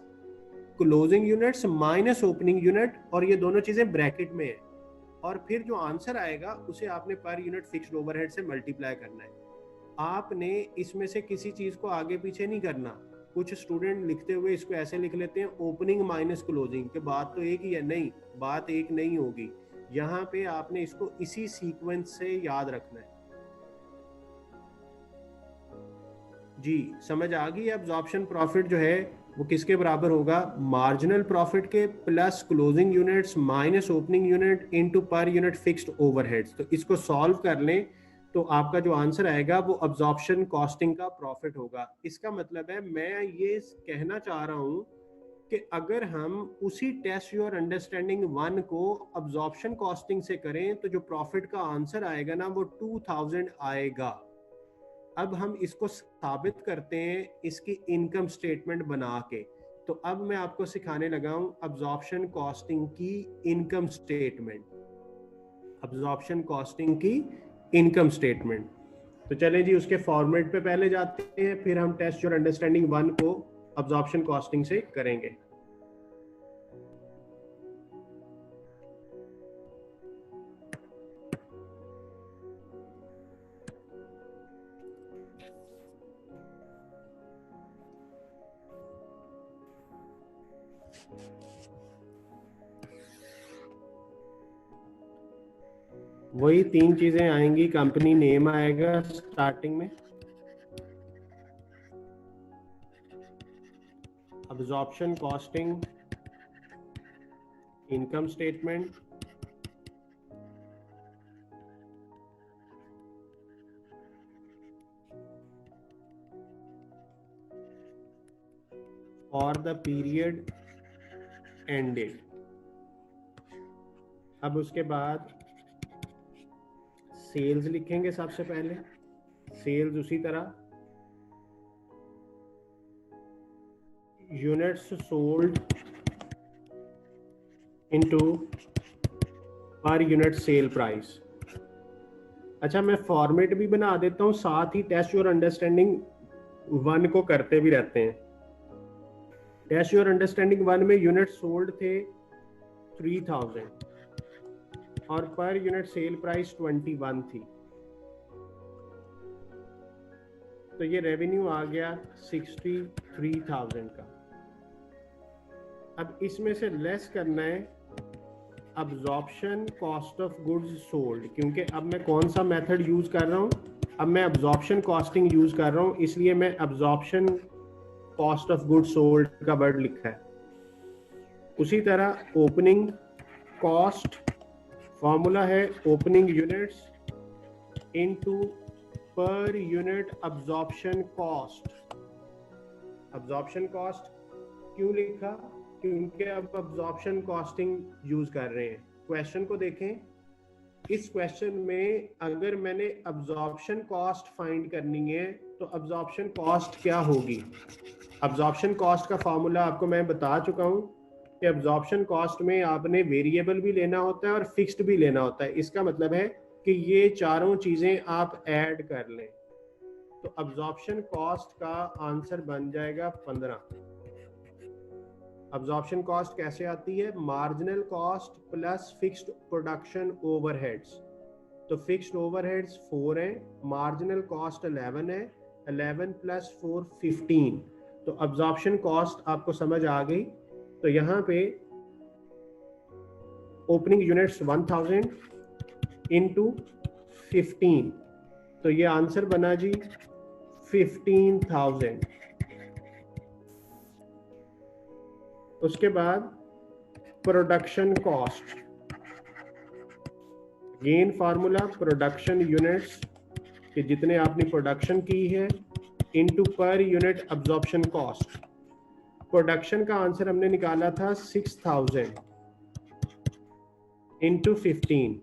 closing units minus opening unit, और ये दोनों चीजें ब्रैकेट में है। और फिर जो आंसर आएगा उसे आपने पर यूनिट फिक्स्ड ओवरहेड से मल्टीप्लाई करना है। आपने इसमें से किसी चीज को आगे पीछे नहीं करना। कुछ स्टूडेंट लिखते हुए इसको ऐसे लिख लेते हैं ओपनिंग माइनस क्लोजिंग, के बात तो एक ही है। नहीं, बात एक नहीं होगी। यहाँ पे आपने इसको इसी सीक्वेंस से याद रखना है। जी समझ आ गई? अब्जॉर्प्शन प्रॉफिट जो है वो किसके बराबर होगा? मार्जिनल प्रॉफिट के plus closing units minus opening unit into per unit fixed overheads. तो इसको सॉल्व कर लें तो आपका जो आंसर आएगा वो अब्जॉर्प्शन कॉस्टिंग का प्रॉफिट होगा। इसका मतलब है मैं ये कहना चाह रहा हूं कि अगर हम उसी टेस्ट योर अंडरस्टैंडिंग 1 को अब्जॉर्प्शन कॉस्टिंग से करें तो जो प्रॉफिट का आंसर आएगा ना वो 2000 आएगा। अब हम इसको साबित करते हैं इसकी इनकम स्टेटमेंट बना के। तो अब मैं आपको सिखाने लगा हूं अब्जॉर्प्शन कॉस्टिंग की इनकम स्टेटमेंट, अब्जॉर्प्शन कॉस्टिंग की इनकम स्टेटमेंट। तो चलें जी उसके फॉर्मेट पे पहले जाते हैं, फिर हम टेस्ट योर अंडरस्टैंडिंग 1 को अब्जॉर्प्शन कॉस्टिंग से करेंगे। वही 3 चीजें आएंगी, कंपनी नेम आएगा स्टार्टिंग में, अब्जॉर्प्शन कॉस्टिंग, इनकम स्टेटमेंट, और द पीरियड एंडेड। अब उसके बाद सेल्स लिखेंगे सबसे पहले, सेल्स उसी तरह units sold into per unit sale price. अच्छा मैं फॉर्मेट भी बना देता हूं, साथ ही टेस्ट योर अंडरस्टैंडिंग 1 को करते भी रहते हैं। टेस्ट योर अंडरस्टैंडिंग 1 में यूनिट सोल्ड थे 3000 और पर यूनिट सेल प्राइस 21 थी, तो ये रेवेन्यू आ गया 63,000 का। अब इसमें से लेस करना है absorption cost of goods sold, क्योंकि अब मैं कौन सा मेथड यूज कर रहा हूं, अब मैं अब्जॉर्प्शन कॉस्टिंग यूज कर रहा हूं, इसलिए मैं absorption cost of goods sold का वर्ड लिखा है। उसी तरह ओपनिंग कॉस्ट, फॉर्मूला है opening units into per unit absorption cost. Absorption cost क्यों लिखा, क्योंकि अब अब्जॉर्प्शन कॉस्टिंग यूज कर रहे हैं। क्वेश्चन को देखें, इस क्वेश्चन में अगर मैंने अब्जॉर्प्शन कॉस्ट फाइंड करनी है तो अब्जॉर्प्शन कॉस्ट क्या होगी। अब्जॉर्प्शन कॉस्ट का फॉर्मूला आपको मैं बता चुका हूं कि अब्जॉर्प्शन कॉस्ट में आपने वेरिएबल भी लेना होता है और फिक्स्ड भी लेना होता है। इसका मतलब है कि ये चारों चीजें आप ऐड कर लें तो अब्जॉर्प्शन कॉस्ट का आंसर बन जाएगा 15। अब्जॉर्प्शन कॉस्ट कैसे आती है, marginal cost plus fixed production overheads. तो फिक्स्ड ओवरहेड्स 4 है, मार्जिनल कॉस्ट 11 है, 11 प्लस 4 15। तो अब्जॉर्प्शन कॉस्ट आपको समझ आ गई। तो यहाँ पे ओपनिंग यूनिट्स 1000 इंटू 15, तो ये आंसर बना जी 15,000। उसके बाद production cost, gain formula production units कि जितने आपने प्रोडक्शन की है into per unit absorption cost. Production का आंसर हमने निकाला था 6000 इंटू 15,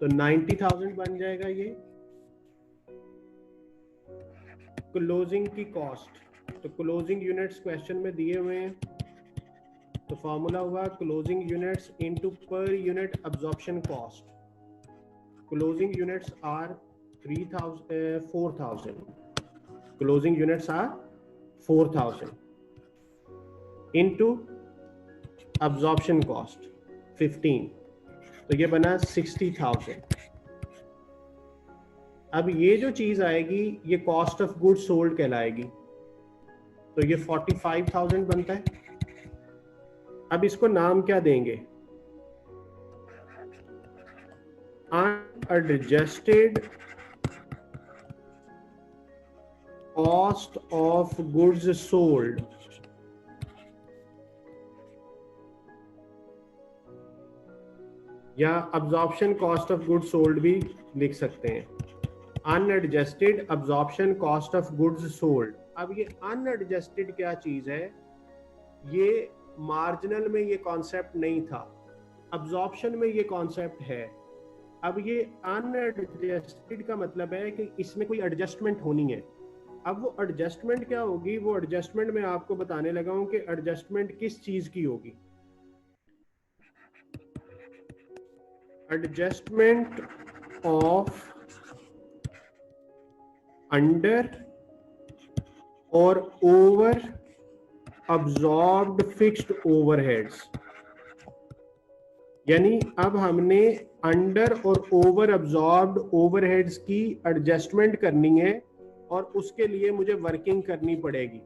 तो 90,000 बन जाएगा ये। क्लोजिंग की कॉस्ट, तो क्लोजिंग यूनिट्स क्वेश्चन में दिए हुए हैं, तो फॉर्मूला हुआ closing units into per unit absorption cost. Closing units are 4,000, closing units are 4,000 into absorption cost 15, तो ये बना 60,000। अब ये जो चीज आएगी ये कॉस्ट ऑफ गुड्स सोल्ड कहलाएगी, तो ये 45,000 बनता है। अब इसको नाम क्या देंगे, unadjusted cost of goods sold. या absorption cost of goods sold भी लिख सकते हैं, unadjusted absorption cost of goods sold. अब ये अनएडजस्टेड क्या चीज है, ये मार्जिनल में ये कॉन्सेप्ट नहीं था, अब्जॉर्प्शन में ये कॉन्सेप्ट है। अब ये अनएडजस्टेड का मतलब है कि इसमें कोई एडजस्टमेंट होनी है। अब वो एडजस्टमेंट क्या होगी, वो एडजस्टमेंट मैं आपको बताने लगा हूं कि एडजस्टमेंट किस चीज की होगी। एडजस्टमेंट ऑफ अंडर और ओवर अब्जॉर्ब्ड फिक्स्ड ओवरहेड्स। यानी अब हमने अंडर और ओवर अब्जॉर्ब्ड ओवरहेड्स की एडजस्टमेंट करनी है और उसके लिए मुझे वर्किंग करनी पड़ेगी।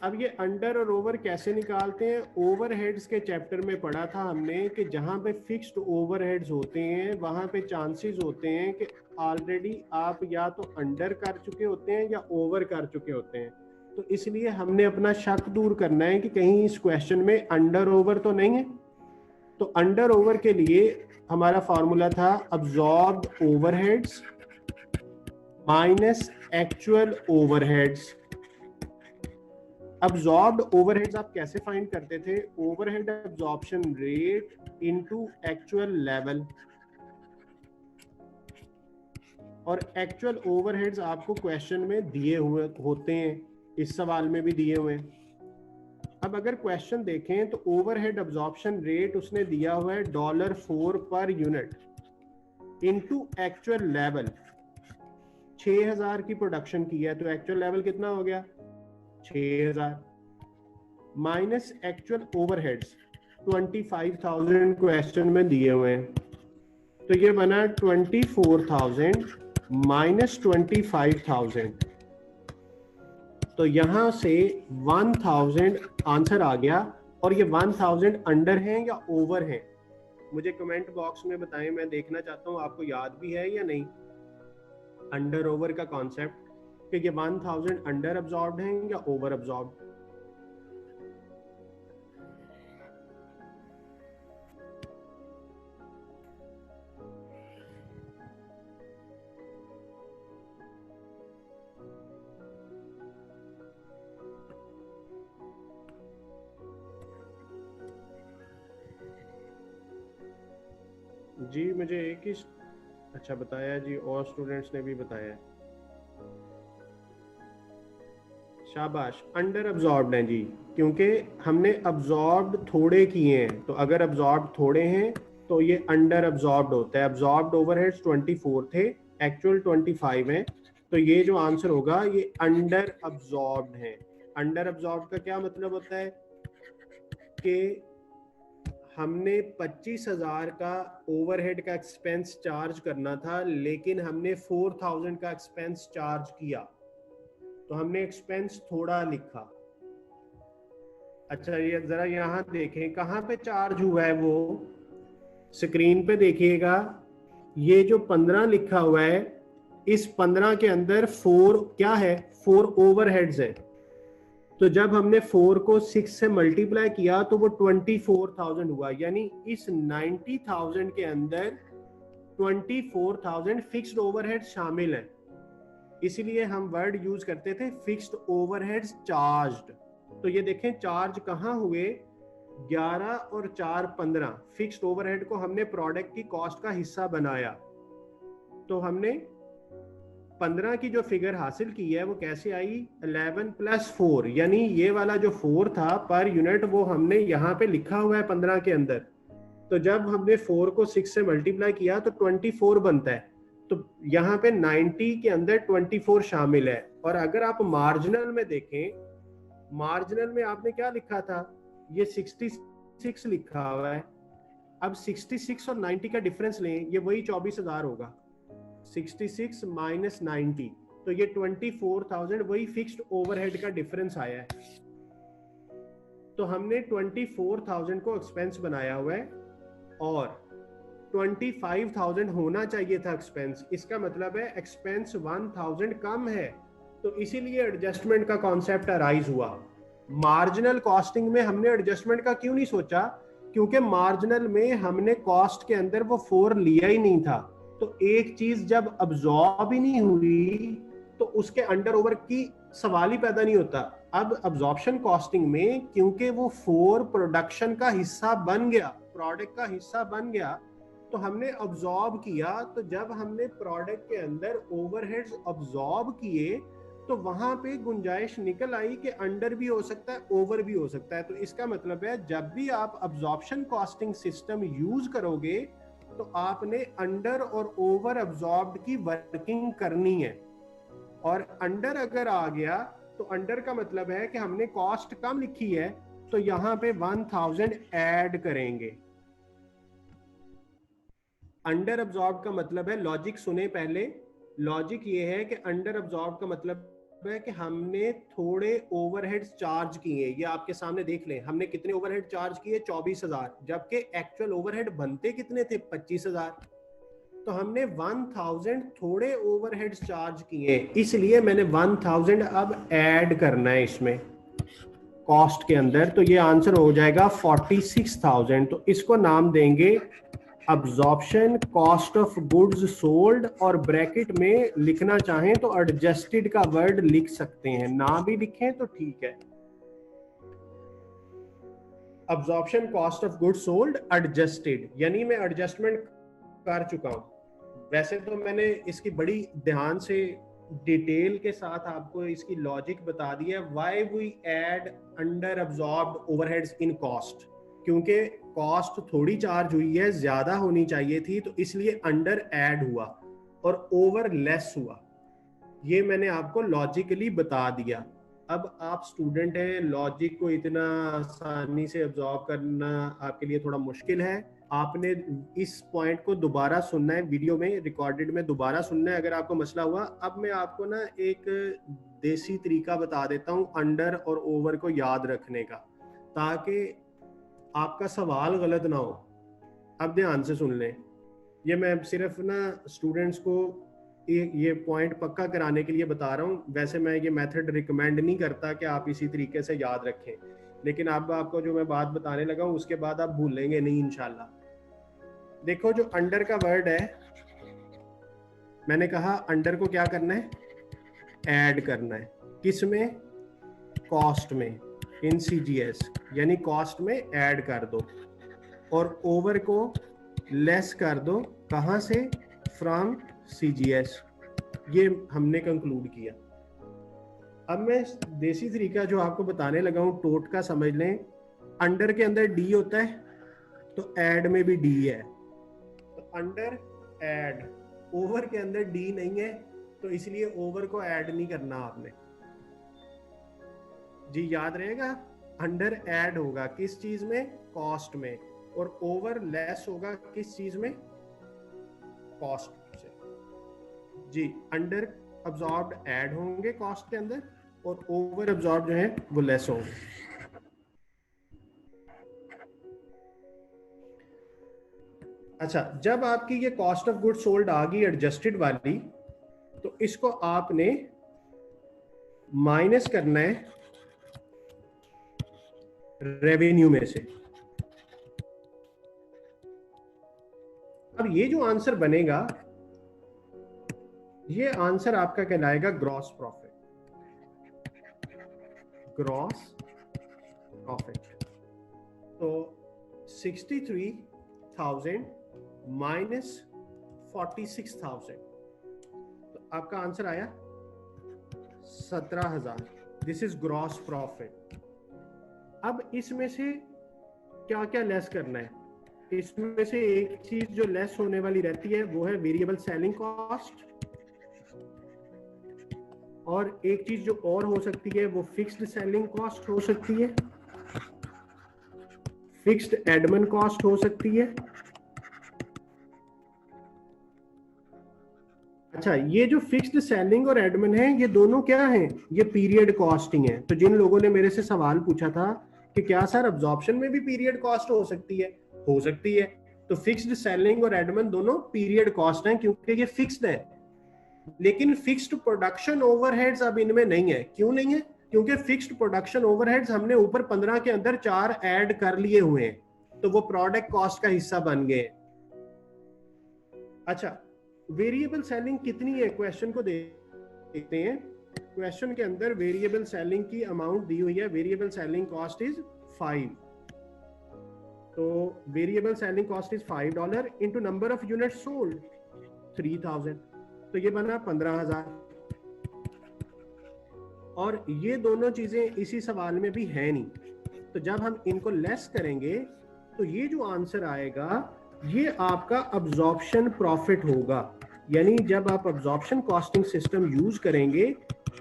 अब ये अंडर और ओवर कैसे निकालते हैं? ओवरहेड्स के चैप्टर में पढ़ा था हमने कि जहां पे फिक्स्ड ओवरहेड्स होते हैं वहां पे चांसेस होते हैं कि ऑलरेडी आप या तो अंडर कर चुके होते हैं या ओवर कर चुके होते हैं। तो इसलिए हमने अपना शक दूर करना है कि कहीं इस क्वेश्चन में अंडर ओवर तो नहीं है। तो अंडर ओवर के लिए हमारा फॉर्मूला था absorbed overheads minus actual overheads. Absorbed overheads आप कैसे फाइंड करते थे? Overhead absorption rate into actual level. और एक्चुअल ओवरहेड्स आपको क्वेश्चन में दिए हुए होते हैं, इस सवाल में भी दिए हुए हैं। अब अगर क्वेश्चन देखें तो ओवरहेड अब्जॉर्प्शन रेट उसने दिया हुआ है $4 per unit into actual level. 6000 की प्रोडक्शन की है तो एक्चुअल लेवल कितना हो गया? 6000 माइनस एक्चुअल ओवरहेड्स 25,000 क्वेश्चन में दिए हुए हैं, तो ये बना 24,000 माइनस 25,000। तो यहां से 1000 आंसर आ गया। और ये 1000 अंडर हैं या ओवर हैं? मुझे कमेंट बॉक्स में बताएं, मैं देखना चाहता हूं आपको याद भी है या नहीं अंडर ओवर का कॉन्सेप्ट, कि ये 1000 अंडर अब्जॉर्ब्ड हैं या ओवर अब्जॉर्ब्ड। जी मुझे एक ही अच्छा बताया जी, और स्टूडेंट्स ने भी बताया। शाबाश, अंडर अब्जॉर्ब्ड हैं जी, क्योंकि हमने अब्जॉर्ब्ड थोड़े किए हैं। तो अगर अब्जॉर्ब्ड थोड़े हैं तो ये अंडर अब्जॉर्ब्ड होता है। अब्जॉर्ब्ड ओवरहेड्स 24 थे, एक्चुअल 25 हैं, तो ये जो आंसर होगा ये अंडर अब्जॉर्ब्ड है। अंडर अब्जॉर्ब्ड का क्या मतलब होता है कि हमने 25,000 का ओवरहेड का एक्सपेंस चार्ज करना था, लेकिन हमने 4,000 का एक्सपेंस चार्ज किया, तो हमने एक्सपेंस थोड़ा लिखा। अच्छा ये जरा यहाँ देखें कहाँ पे चार्ज हुआ है, वो स्क्रीन पे देखिएगा। ये जो 15 लिखा हुआ है, इस 15 के अंदर 4 क्या है? 4 ओवरहेड्स है। तो जब हमने 4 को 6 से मल्टीप्लाई किया तो वो 24,000 हुआ। यानी इस 90,000 के अंदर 24,000 फिक्स्ड ओवरहेड शामिल है। इसीलिए हम वर्ड यूज करते थे फिक्स्ड ओवरहेड्स चार्ज्ड। तो ये देखें चार्ज कहाँ हुए? 11 और 4 15 फिक्स्ड ओवरहेड को हमने प्रोडक्ट की कॉस्ट का हिस्सा बनाया। तो हमने 15 की जो फिगर हासिल की है वो कैसे आई? 11 + 4, यानी ये वाला जो 4 था पर यूनिट वो हमने यहाँ पे लिखा हुआ है 15 के अंदर। तो जब हमने 4 को 6 से मल्टीप्लाई किया तो 24 बनता है। तो यहाँ पे 90 के अंदर 24 शामिल है। और अगर आप मार्जिनल में देखें, मार्जिनल में आपने क्या लिखा था? ये 66 लिखा हुआ है। अब 66 और 90 का डिफरेंस लें, ये वही 24,000 होगा। 66 माइनस 90, तो ये 24,000 वही फिक्स्ड ओवरहेड का डिफरेंस आया है। तो हमने 24,000 को एक्सपेंस बनाया हुआ है और 25,000 होना चाहिए था एक्सपेंस। इसका मतलब है एक्सपेंस 1,000 कम है, तो इसीलिए एडजस्टमेंट का कॉन्सेप्ट अराइज हुआ। मार्जिनल कॉस्टिंग में हमने एडजस्टमेंट का क्यों नहीं सोचा? क्योंकि मार्जिनल में हमने कॉस्ट के अंदर वो 4 लिया ही नहीं था। तो एक चीज जब अब्जॉर्ब ही नहीं हुई तो उसके अंडर ओवर की सवाल ही पैदा नहीं होता। अब अब्जॉर्प्शन कॉस्टिंग में क्योंकि वो फॉर प्रोडक्शन का हिस्सा बन गया, प्रोडक्ट का हिस्सा बन गया, तो हमने अब्जॉर्ब किया। तो जब हमने प्रोडक्ट के अंदर ओवरहेड्स अब्जॉर्ब किए तो वहां पे गुंजाइश निकल आई कि अंडर भी हो सकता है, ओवर भी हो सकता है। तो इसका मतलब है जब भी आप अब्जॉर्प्शन कॉस्टिंग सिस्टम यूज करोगे तो आपने अंडर और ओवर अब्जॉर्ब्ड की वर्किंग करनी है। और अंडर अगर आ गया तो अंडर का मतलब है कि हमने कॉस्ट कम लिखी है, तो यहां पे 1000 ऐड करेंगे। अंडर अब्जॉर्ब का मतलब है, लॉजिक सुने पहले, लॉजिक ये है कि अंडर अब्जॉर्ब का मतलब है कि हमने थोड़े ओवरहेड्स चार्ज किए। ये आपके सामने देख लें, हमने कितने ओवरहेड चार्ज किए, 24,000, जबकि एक्चुअल ओवरहेड बनते कितने थे, 25,000। तो हमने 1000 थोड़े ओवरहेड्स चार्ज किए, इसलिए मैंने 1000 अब ऐड करना है इसमें कॉस्ट के अंदर। तो ये आंसर हो जाएगा 46,000। तो इसको नाम देंगे absorption cost of goods sold, और ब्रैकेट में लिखना चाहें तो एडजस्टेड का वर्ड लिख सकते हैं, ना भी लिखें तो ठीक है। Absorption cost of goods sold adjusted, यानी मैं एडजस्टमेंट कर चुका हूं। वैसे तो मैंने इसकी बड़ी ध्यान से डिटेल के साथ आपको इसकी लॉजिक बता दिया, why we add under absorbed overheads in cost. क्योंकि कॉस्ट थोड़ी चार्ज हुई है, ज्यादा होनी चाहिए थी, तो इसलिए अंडर ऐड हुआ और ओवर लेस हुआ। ये मैंने आपको लॉजिकली बता दिया। अब आप स्टूडेंट हैं, लॉजिक को इतना आसानी से अब्जॉर्ब करना आपके लिए थोड़ा मुश्किल है। आपने इस पॉइंट को दोबारा सुनना है, वीडियो में रिकॉर्डेड में दोबारा सुनना है अगर आपको मसला हुआ। अब मैं आपको ना एक देसी तरीका बता देता हूँ अंडर और ओवर को याद रखने का, ताकि आपका सवाल गलत ना हो। अब ध्यान से सुन लें, ये मैं सिर्फ ना स्टूडेंट्स को ये पॉइंट पक्का कराने के लिए बता रहा हूँ। वैसे मैं ये मेथड रिकमेंड नहीं करता कि आप इसी तरीके से याद रखें, लेकिन अब आपको जो मैं बात बताने लगा हूँ उसके बाद आप भूलेंगे नहीं इंशाल्लाह। देखो, जो अंडर का वर्ड है, मैंने कहा अंडर को क्या करना है, ऐड करना है। किस में, कॉस्ट में, इन CGS, यानी कॉस्ट में ऐड कर दो। और ओवर को लेस कर दो, कहां से, फ्रॉम CGS। ये हमने कंक्लूड किया। अब मैं देसी तरीका जो आपको बताने लगा हूं, टोट का समझ लें। अंडर के अंदर डी होता है, तो ऐड में भी डी है, तो अंडर ऐड। ओवर के अंदर डी नहीं है, तो इसलिए ओवर को ऐड नहीं करना आपने। जी याद रहेगा, अंडर ऐड होगा किस चीज में, कॉस्ट में, और ओवर लेस होगा किस चीज में, कॉस्ट से। जी, अंडर अब्जॉर्ब्ड ऐड होंगे कॉस्ट के अंदर, और ओवर अब्जॉर्ब जो है वो लेस होंगे। अच्छा, जब आपकी ये कॉस्ट ऑफ गुड्स सोल्ड आ गई एडजस्टेड वाली, तो इसको आपने माइनस करना है रेवेन्यू में से। अब ये जो आंसर बनेगा, ये आंसर आपका कहलाएगा ग्रॉस प्रॉफिट। Gross profit. तो 63,000 माइनस 46,000, तो आपका आंसर आया 17,000। This is gross profit. अब इसमें से क्या क्या लेस करना है, इसमें से एक चीज जो लेस होने वाली रहती है वो है वेरिएबल सेलिंग कॉस्ट, और एक चीज जो और हो सकती है वो फिक्स्ड सेलिंग कॉस्ट हो सकती है, फिक्स्ड एडमिन कॉस्ट हो सकती है। अच्छा, ये जो फिक्स्ड सेलिंग और एडमिन है, ये दोनों क्या हैं, ये पीरियड कॉस्टिंग है। तो जिन लोगों ने मेरे से सवाल पूछा था कि क्या सर अब्जॉर्प्शन में भी पीरियड कॉस्ट हो सकती है, हो सकती है। तो फिक्स्ड सेलिंग और एडमिन दोनों पीरियड कॉस्ट हैं क्योंकि ये फिक्स्ड है। लेकिन फिक्स्ड प्रोडक्शन ओवरहेड्स अब इनमें नहीं है। क्यों नहीं है, क्योंकि फिक्स्ड प्रोडक्शन ओवरहेड्स हमने ऊपर 15 के अंदर 4 ऐड कर लिए हुए हैं, तो वो प्रोडक्ट कॉस्ट का हिस्सा बन गए। अच्छा, वेरिएबल सेलिंग कितनी है, क्वेश्चन को देखते हैं। क्वेश्चन के अंदर वेरिएबल सेलिंग की अमाउंट दी हुई है, वेरिएबल सेलिंग कॉस्ट इज 5। तो variable selling cost is $5 into number of unit sold 3000, तो ये बना 15,000। और ये दोनों चीजें इसी सवाल में भी है नहीं, तो जब हम इनको लेस करेंगे तो ये जो आंसर आएगा ये आपका अब्जॉर्प्शन प्रॉफिट होगा। यानी जब आप अब्जॉर्प्शन कॉस्टिंग सिस्टम यूज करेंगे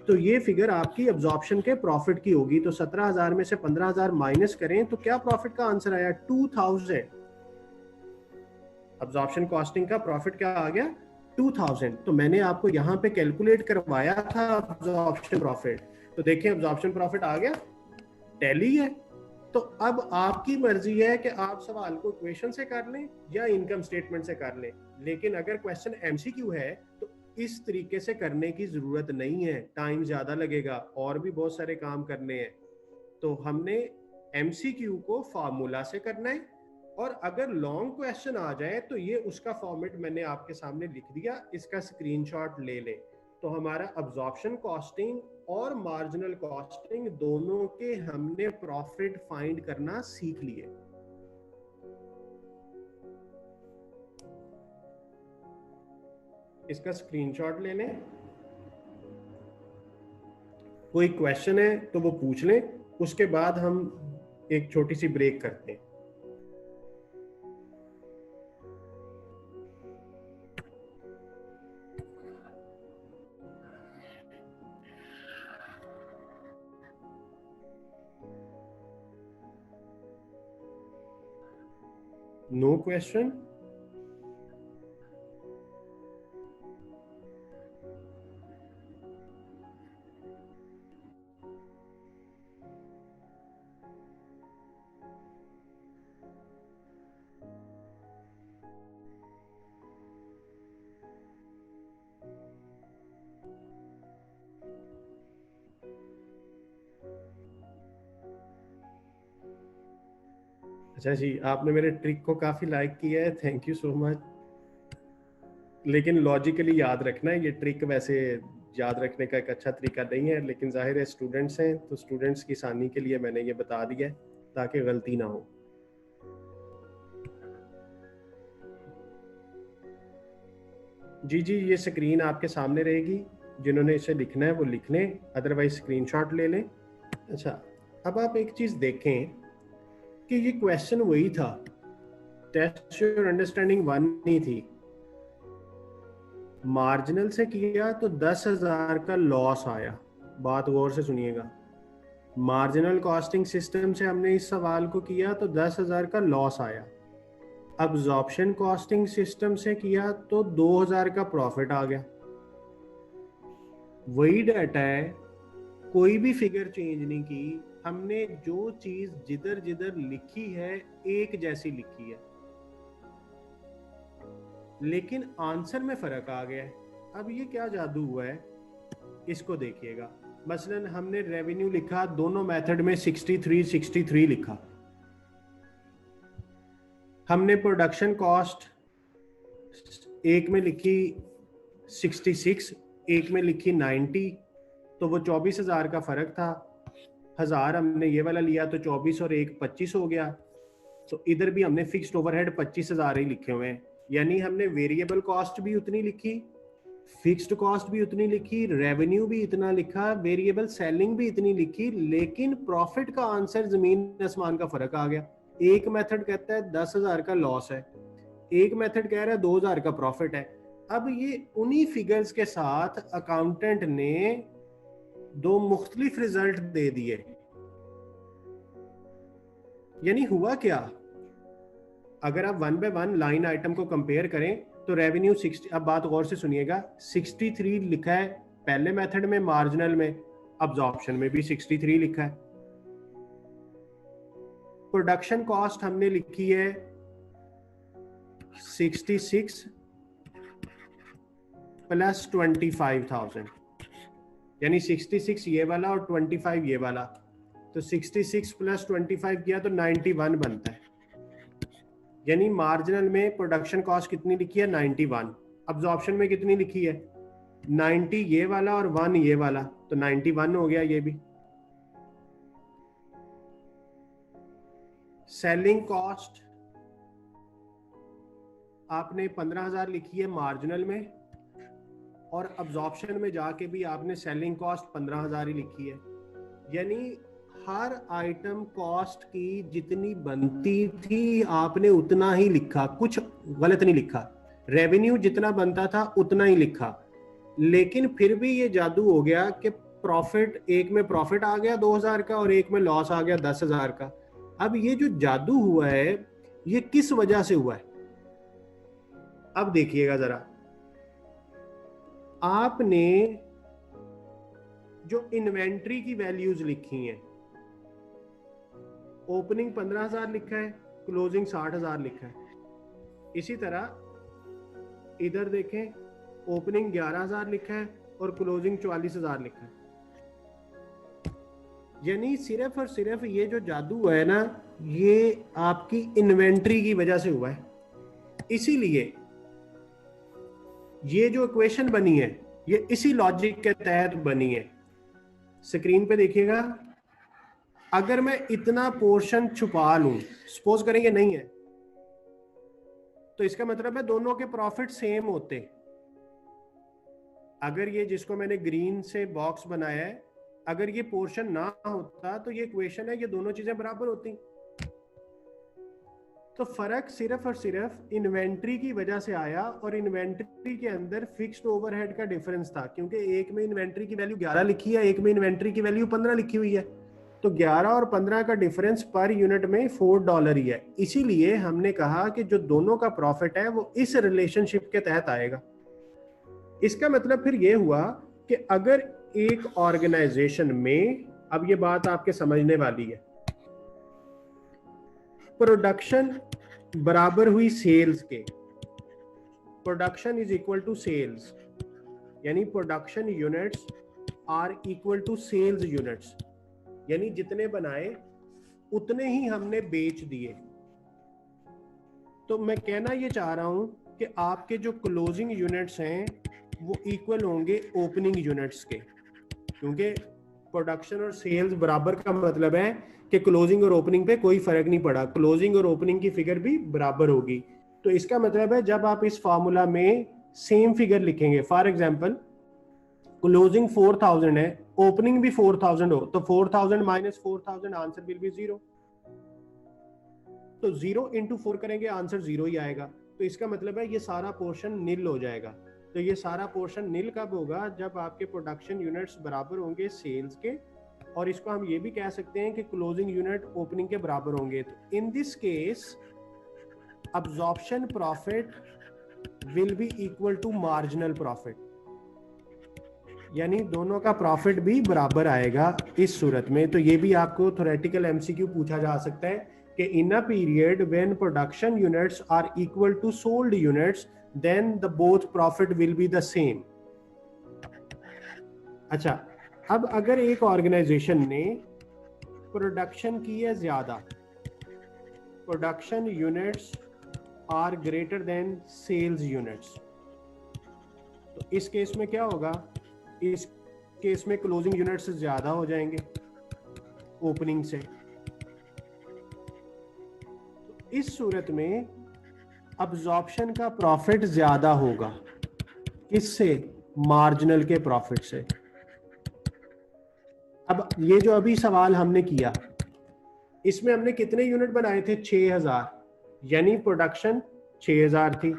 तो ये फिगर आपकी अब्जॉर्प्शन के प्रॉफिट की होगी। तो 17,000 में से 15,000 माइनस करें तो क्या प्रॉफिट का आंसर आया? 2,000। अब्जॉर्प्शन कॉस्टिंग का प्रॉफिट क्या आ गया? 2,000। तो मैंने आपको यहाँ पे कैलकुलेट करवाया था अब्जॉर्प्शन प्रॉफिट, तो देखिए अब्जॉर्प्शन प्रॉफिट आ गया, टैली है। तो अब आपकी मर्जी है कि आप सवाल को इक्वेशन से कर लें या इनकम स्टेटमेंट से कर लें, लेकिन अगर क्वेश्चन एमसीक्यू है तो इस तरीके से करने की जरूरत नहीं है, टाइम ज्यादा लगेगा और भी बहुत सारे काम करने हैं। तो हमने एमसीक्यू को फार्मूला से करना है, और अगर लॉन्ग क्वेश्चन आ जाए तो ये उसका फॉर्मेट मैंने आपके सामने लिख दिया, इसका स्क्रीनशॉट ले लें। तो हमारा अब्जॉर्प्शन कॉस्टिंग और मार्जिनल कॉस्टिंग दोनों के हमने प्रॉफिट फाइंड करना सीख लिए। इसका स्क्रीनशॉट ले लें, कोई क्वेश्चन है तो वो पूछ लें, उसके बाद हम एक छोटी सी ब्रेक करते हैं। No question? अच्छा जी, आपने मेरे ट्रिक को काफी लाइक किया है, थैंक यू सो मच। लेकिन लॉजिकली याद रखना है, ये ट्रिक वैसे याद रखने का एक अच्छा तरीका नहीं है, लेकिन जाहिर है स्टूडेंट्स हैं तो स्टूडेंट्स की आसानी के लिए मैंने ये बता दिया है ताकि गलती ना हो। जी जी, ये स्क्रीन आपके सामने रहेगी, जिन्होंने इसे लिखना है वो लिख लें, अदरवाइज स्क्रीनशॉट ले लें। अच्छा, अब आप एक चीज देखें कि ये क्वेश्चन वही था, टेस्ट योर अंडरस्टैंडिंग 1 ही थी। मार्जिनल से किया तो 10,000 का लॉस आया, बात गौर से सुनिएगा। मार्जिनल कॉस्टिंग सिस्टम से हमने इस सवाल को किया तो 10,000 का लॉस आया। अब्जॉर्प्शन कॉस्टिंग सिस्टम से किया तो 2,000 का प्रॉफिट आ गया। वही डाटा है, कोई भी फिगर चेंज नहीं की, हमने जो चीज जिधर जिधर लिखी है एक जैसी लिखी है, लेकिन आंसर में फर्क आ गया है। अब ये क्या जादू हुआ है, इसको देखिएगा। मसलन हमने रेवेन्यू लिखा, दोनों मेथड में 63 लिखा। हमने प्रोडक्शन कॉस्ट एक में लिखी 66, एक में लिखी 90, तो वो 24,000 का फर्क था। 1,000 हमने ये वाला लिया तो 24 और 1 25 हो गया। तो इधर भी हमने फिक्स्ड ओवरहेड 25,000 ही लिखे हुए हैं, यानी हमने वेरिएबल कॉस्ट भी उतनी लिखी, फिक्स्ड कॉस्ट भी उतनी लिखी, रेवेन्यू भी इतना लिखा, वेरिएबल सेलिंग भी इतनी लिखी, लेकिन प्रॉफिट का आंसर जमीन आसमान का फर्क आ गया। एक मेथड कहता है 10,000 का लॉस है, एक मेथड कह रहा है 2,000 का प्रॉफिट है। अब ये उन्हीं फिगर्स के साथ अकाउंटेंट ने दो मुख्तलिफ रिजल्ट दे दिए। यानी हुआ क्या, अगर आप 1 बाय 1 लाइन आइटम को कंपेयर करें तो रेवेन्यू 60, अब बात गौर से सुनिएगा, 63 लिखा है पहले मेथड में, मार्जिनल में, अब्जॉर्प्शन में भी 63 लिखा है। प्रोडक्शन कॉस्ट हमने लिखी है 66 प्लस 25,000, यानी 66 ये वाला और 25 ये वाला, तो 66 प्लस 25 किया तो 91 बनता है। यानी मार्जिनल में प्रोडक्शन कॉस्ट कितनी लिखी है? 91। अब्जॉर्प्शन में कितनी लिखी है? 90 ये वाला और 1 ये वाला, तो तो 91 हो गया ये भी। सेलिंग कॉस्ट आपने 15,000 लिखी है मार्जिनल में, और अब्जॉर्प्शन में जाके भी आपने सेलिंग कॉस्ट 15,000 ही लिखी है। यानी हर आइटम कॉस्ट की जितनी बनती थी आपने उतना ही लिखा, कुछ गलत नहीं लिखा। रेवेन्यू जितना बनता था उतना ही लिखा, लेकिन फिर भी ये जादू हो गया कि प्रॉफिट, एक में प्रॉफिट आ गया 2,000 का और एक में लॉस आ गया 10,000 का। अब ये जो जादू हुआ है ये किस वजह से हुआ है? अब देखिएगा जरा, आपने जो इन्वेंट्री की वैल्यूज लिखी हैं, ओपनिंग 15,000 लिखा है, क्लोजिंग 60,000 लिखा है। इसी तरह इधर देखें, ओपनिंग 11,000 लिखा है और क्लोजिंग 44,000 लिखा है। यानी सिर्फ और सिर्फ ये जो जादू है ना, ये आपकी इन्वेंट्री की वजह से हुआ है। इसीलिए ये जो इक्वेशन बनी है ये इसी लॉजिक के तहत बनी है। स्क्रीन पे देखिएगा, अगर मैं इतना पोर्शन छुपा लूं, सपोज करेंगे नहीं है, तो इसका मतलब है दोनों के प्रॉफिट सेम होते। अगर ये जिसको मैंने ग्रीन से बॉक्स बनाया है, अगर ये पोर्शन ना होता तो ये इक्वेशन है, ये दोनों चीजें बराबर होती। तो फर्क सिर्फ और सिर्फ इन्वेंट्री की वजह से आया, और इन्वेंट्री के अंदर फिक्स्ड ओवरहेड का डिफरेंस था, क्योंकि एक में इन्वेंट्री की वैल्यू 11 लिखी है, एक में इन्वेंट्री की वैल्यू 15 लिखी हुई है। तो 11 और 15 का डिफरेंस पर यूनिट में $4 ही है। इसीलिए हमने कहा कि जो दोनों का प्रॉफिट है वो इस रिलेशनशिप के तहत आएगा। इसका मतलब फिर ये हुआ कि अगर एक ऑर्गेनाइजेशन में, अब ये बात आपके समझने वाली है, प्रोडक्शन बराबर हुई सेल्स के, production is equal to sales, यानी production units are equal to sales units, यानी जितने बनाए उतने ही हमने बेच दिए। तो मैं कहना ये चाह रहा हूं कि आपके जो क्लोजिंग यूनिट्स हैं वो इक्वल होंगे ओपनिंग यूनिट्स के, क्योंकि प्रोडक्शन और सेल्स बराबर का मतलब है कि क्लोजिंग और ओपनिंग पे कोई फर्क नहीं पड़ा, क्लोजिंग और ओपनिंग की फिगर भी बराबर होगी। तो इसका मतलब है जब आप इस फॉर्मूला में सेम फिगर लिखेंगे, फॉर एग्जांपल क्लोजिंग 4,000 है, ओपनिंग भी 4,000 हो, तो 4,000 माइनस 4,000 आंसर विल बी 0। तो 0 इंटू 4 करेंगे, आंसर 0 ही आएगा। तो इसका मतलब है ये सारा पोर्शन निल हो जाएगा। तो ये सारा पोर्शन निल कब होगा? जब आपके प्रोडक्शन यूनिट्स बराबर होंगे सेल्स के, और इसको हम ये भी कह सकते हैं कि क्लोजिंग यूनिट ओपनिंग के बराबर होंगे। तो in this case absorption profit will be equal to marginal profit, यानी दोनों का प्रॉफिट भी बराबर आएगा इस सूरत में। तो ये भी आपको थ्योरेटिकल एमसीक्यू पूछा जा सकता है कि in a period when production units are equal to sold units then the both profit will be the same। अच्छा, अब अगर एक ऑर्गेनाइजेशन ने प्रोडक्शन की है ज्यादा, production units are greater than sales units, तो इस केस में क्या होगा? इस केस में क्लोजिंग यूनिट्स ज्यादा हो जाएंगे ओपनिंग से। तो इस सूरत में अब्जॉर्प्शन का प्रॉफिट ज्यादा होगा, किससे? मार्जिनल के प्रॉफिट से। अब ये जो अभी सवाल हमने किया, इसमें हमने कितने यूनिट बनाए थे? 6,000, यानी प्रोडक्शन 6,000 थी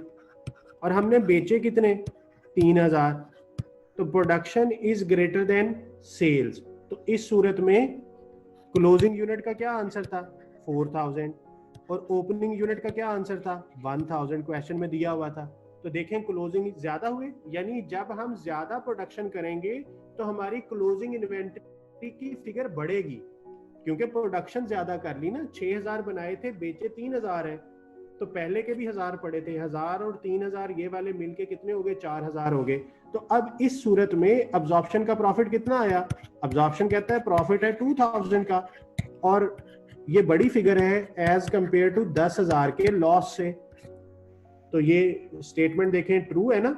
और हमने बेचे कितने? 3,000। तो production is greater than sales. तो इस सूरत में क्लोजिंग यूनिट का क्या आंसर था? 4,000, और ओपनिंग यूनिट का क्या आंसर था? 1,000 क्वेश्चन में दिया हुआ था। तो देखें क्लोजिंग ज्यादा हुए, यानी जब हम ज्यादा प्रोडक्शन करेंगे तो हमारी क्लोजिंग इन्वेंटरी की फिगर बढ़ेगी, क्योंकि प्रोडक्शन ज्यादा कर ली ना। 6,000 बनाए थे, बेचे 3,000 है, तो पहले के भी 1,000 पड़े थे, 1,000 और 3,000 ये वाले मिलके कितने हो गए? 4,000 हो गए। तो अब इस सूरत में अब्जॉर्प्शन का प्रॉफिट कितना आया? अब्जॉर्प्शन कहता है प्रॉफिट है 2,000 का, और ये बड़ी फिगर है एज कंपेयर टू 10,000 के लॉस से। तो ये स्टेटमेंट देखें, ट्रू है ना?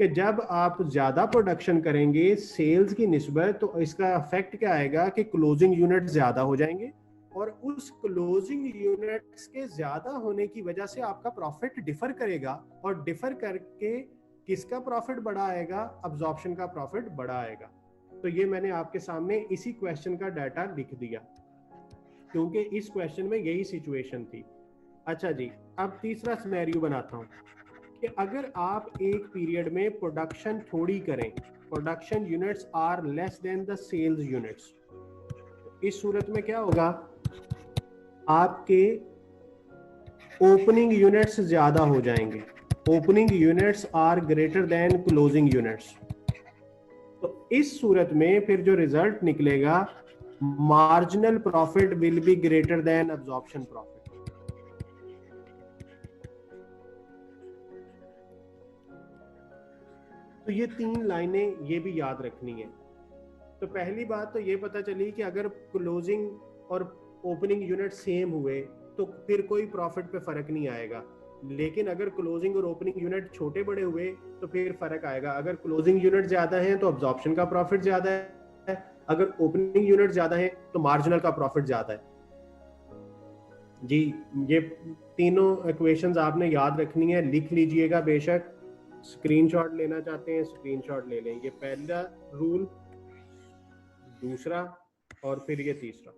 कि जब आप ज़्यादा प्रोडक्शन करेंगे सेल्स की निस्बत, तो इसका इफेक्ट क्या आएगा कि क्लोजिंग यूनिट ज़्यादा हो जाएंगे, और उस क्लोजिंग यूनिट्स के ज़्यादा होने की वजह से आपका प्रॉफिट डिफर करेगा, और डिफर करके किसका प्रॉफिट बड़ा आएगा? अब्जॉर्प्शन का प्रॉफिट बड़ा आएगा। तो ये मैंने आपके सामने इसी क्वेश्चन का डाटा लिख दिया, क्योंकि इस क्वेश्चन में यही सिचुएशन थी। अच्छा जी, अब तीसरा सिनेरियो बनाता हूँ कि अगर आप एक पीरियड में प्रोडक्शन थोड़ी करें, production units are less than the sales units, इस सूरत में क्या होगा? आपके ओपनिंग यूनिट्स ज्यादा हो जाएंगे, opening units are greater than closing units. तो इस सूरत में फिर जो रिजल्ट निकलेगा, marginal profit will be greater than absorption profit. तो ये 3 लाइनें ये भी याद रखनी है। तो पहली बात तो ये पता चली कि अगर क्लोजिंग और ओपनिंग यूनिट सेम हुए तो फिर कोई प्रॉफिट पे फर्क नहीं आएगा, लेकिन अगर क्लोजिंग और ओपनिंग यूनिट छोटे बड़े हुए तो फिर फर्क आएगा। अगर क्लोजिंग यूनिट ज्यादा है तो अब्जॉर्प्शन का प्रॉफिट ज्यादा है, अगर ओपनिंग यूनिट ज्यादा है तो मार्जिनल का प्रॉफिट ज्यादा है। जी, ये तीनों इक्वेशंस आपने याद रखनी है, लिख लीजिएगा बेशक। स्क्रीनशॉट लेना चाहते हैं स्क्रीनशॉट ले लें। ये पहला रूल, दूसरा और फिर ये तीसरा।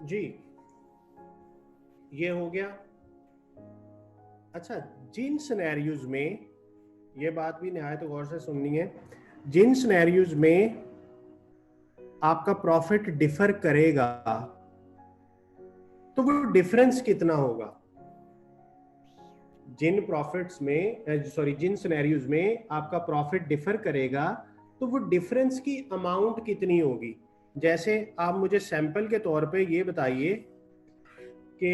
जी, ये हो गया। अच्छा, जिन सिनेरियोज में, ये बात भी नहायत गौर से सुननी है, जिन सिनेरियोज में आपका प्रॉफिट डिफर करेगा तो वो डिफरेंस कितना होगा? जिन प्रॉफिट्स में, सॉरी, जिन सिनेरियोज में आपका प्रॉफिट डिफर करेगा तो वो डिफरेंस की अमाउंट कितनी होगी? जैसे आप मुझे सैंपल के तौर पे ये बताइए कि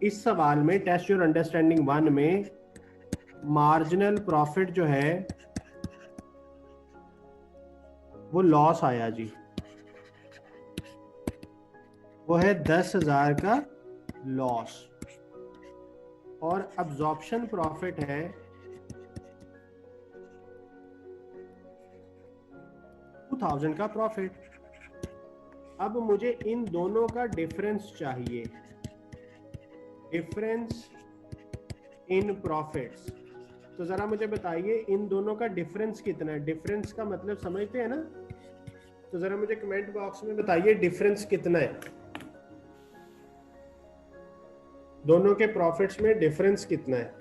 इस सवाल में टेस्ट योर अंडरस्टैंडिंग 1 में मार्जिनल प्रॉफिट जो है वो लॉस आया जी, वो है 10,000 का लॉस, और अब्जॉर्प्शन प्रॉफिट है 2,000 का प्रॉफिट। अब मुझे इन दोनों का डिफरेंस चाहिए, डिफरेंस इन प्रॉफिट्स। तो जरा मुझे बताइए इन दोनों का डिफरेंस कितना है? डिफरेंस का मतलब समझते हैं ना? तो जरा मुझे कमेंट बॉक्स में बताइए डिफरेंस कितना है, दोनों के प्रॉफिट्स में डिफरेंस कितना है?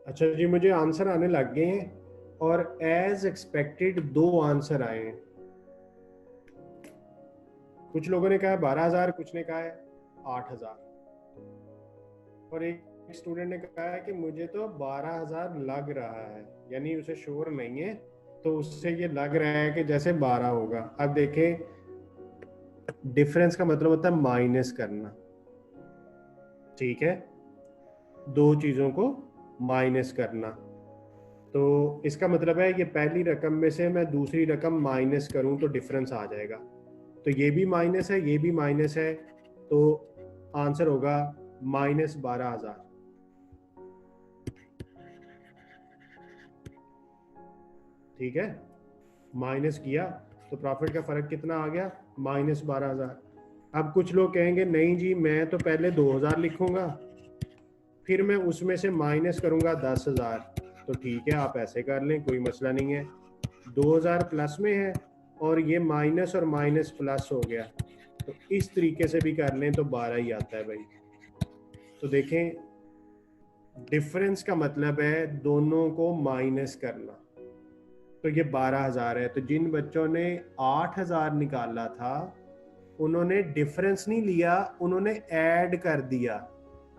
अच्छा जी, मुझे आंसर आने लग गए हैं, और एज एक्सपेक्टेड 2 आंसर आए हैं। कुछ लोगों ने कहा 12,000, कुछ ने कहा है 8,000, और एक स्टूडेंट ने कहा है कि मुझे तो 12,000 लग रहा है, यानी उसे श्योर नहीं है, तो उससे ये लग रहा है कि जैसे 12 होगा। अब देखें, डिफरेंस का मतलब होता है माइनस करना, ठीक है, दो चीजों को माइनस करना। तो इसका मतलब है ये पहली रकम में से मैं दूसरी रकम माइनस करूं तो डिफरेंस आ जाएगा। तो ये भी माइनस है, ये भी माइनस है, तो आंसर होगा -12,000। ठीक है, माइनस किया तो प्रॉफिट का फर्क कितना आ गया, -12,000। अब कुछ लोग कहेंगे नहीं जी मैं तो पहले 2,000 लिखूंगा फिर मैं उसमें से माइनस करूंगा 10,000। तो ठीक है, आप ऐसे कर लें, कोई मसला नहीं है। 2,000 प्लस में है और ये माइनस और माइनस प्लस हो गया, तो इस तरीके से भी कर लें तो 12 ही आता है भाई। तो देखें, डिफरेंस का मतलब है दोनों को माइनस करना। तो ये 12,000 है। तो जिन बच्चों ने 8,000 निकाला था उन्होंने डिफरेंस नहीं लिया, उन्होंने ऐड कर दिया।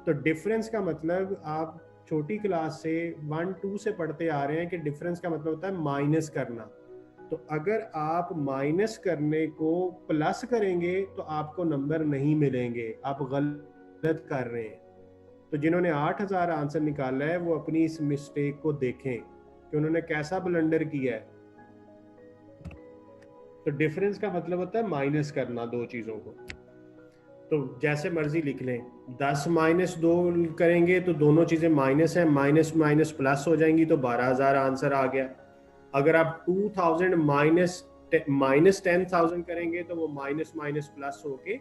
तो डिफरेंस का मतलब आप छोटी क्लास से 1-2 से पढ़ते आ रहे हैं कि डिफरेंस का मतलब होता है माइनस करना। तो अगर आप माइनस करने को प्लस करेंगे तो आपको नंबर नहीं मिलेंगे, आप गलत कर रहे हैं। तो जिन्होंने 8,000 आंसर निकाला है वो अपनी इस मिस्टेक को देखें कि उन्होंने कैसा ब्लंडर किया है। तो डिफरेंस का मतलब होता है माइनस करना दो चीजों को। तो जैसे मर्जी लिख लें, 10 - 2 करेंगे तो दोनों चीजें माइनस है, माइनस माइनस प्लस हो जाएंगी तो 12,000 आंसर आ गया। अगर आप 2,000 -10,000 करेंगे तो वो माइनस माइनस प्लस होके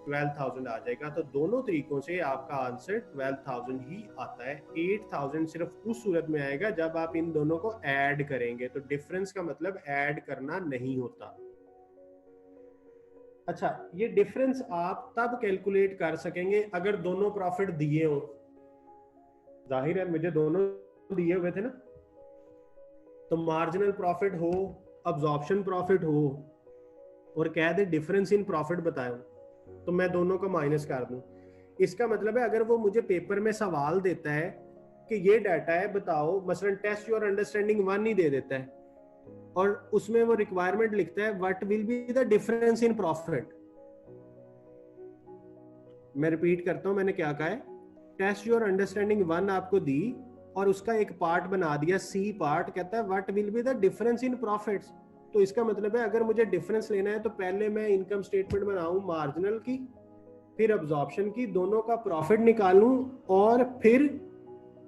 12,000 आ जाएगा। तो दोनों तरीकों से आपका आंसर 12,000 ही आता है। 8,000 सिर्फ उस सूरत में आएगा जब आप इन दोनों को ऐड करेंगे। तो डिफरेंस का मतलब ऐड करना नहीं होता। अच्छा, ये डिफरेंस आप तब कैलकुलेट कर सकेंगे अगर दोनों प्रॉफिट दिए हो। जाहिर है मुझे दोनों दिए हुए थे ना, तो मार्जिनल प्रॉफिट हो, अब्जॉर्प्शन प्रॉफिट हो और कह दे डिफरेंस इन प्रॉफिट बताओ, तो मैं दोनों को माइनस कर दूं। इसका मतलब है अगर वो मुझे पेपर में सवाल देता है कि ये डाटा है बताओ, मसलन टेस्ट योर अंडरस्टैंडिंग 1 ही दे देता है और उसमें वो रिक्वायरमेंट लिखता है what will be the difference in profit. मैं रिपीट करता हूं मैंने क्या कहा है, टेस्ट योर अंडरस्टैंडिंग 1 आपको दी और उसका एक पार्ट बना दिया सी पार्ट, कहता है what will be the difference in profits. तो इसका मतलब है अगर मुझे डिफरेंस लेना है तो पहले मैं इनकम स्टेटमेंट बनाऊं मार्जिनल की, फिर अब्जॉर्प्शन की, दोनों का प्रॉफिट निकालूं और फिर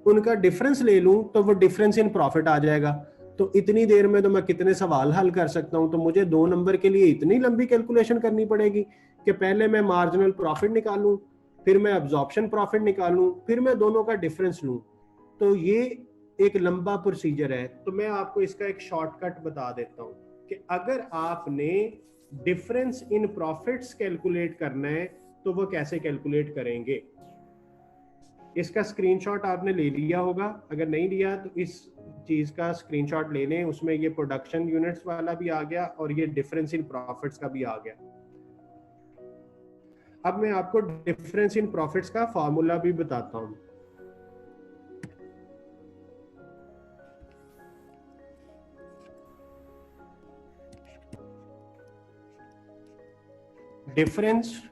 उनका डिफरेंस ले लूं तो वो डिफरेंस इन प्रॉफिट आ जाएगा। तो इतनी देर में तो मैं कितने सवाल हल कर सकता हूं। तो मुझे 2 नंबर के लिए इतनी लंबी कैलकुलेशन करनी पड़ेगी कि पहले मैं मार्जिनल प्रॉफिट निकालूं, फिर मैं अब्जॉर्प्शन प्रॉफिट निकालूं, फिर मैं दोनों का डिफरेंस लूं। तो ये एक लंबा प्रोसीजर है। तो मैं आपको इसका एक शॉर्टकट बता देता हूं कि अगर आपने डिफरेंस इन प्रॉफिट्स कैलकुलेट करना है तो वो कैसे कैलकुलेट करेंगे। इसका स्क्रीनशॉट आपने ले लिया होगा, अगर नहीं लिया तो इस चीज का स्क्रीनशॉट ले लें। उसमें ये प्रोडक्शन यूनिट्स वाला भी आ गया और ये डिफरेंस इन प्रॉफिट्स का भी आ गया। अब मैं आपको डिफरेंस इन प्रॉफिट्स का फॉर्मूला भी बताता हूं। Difference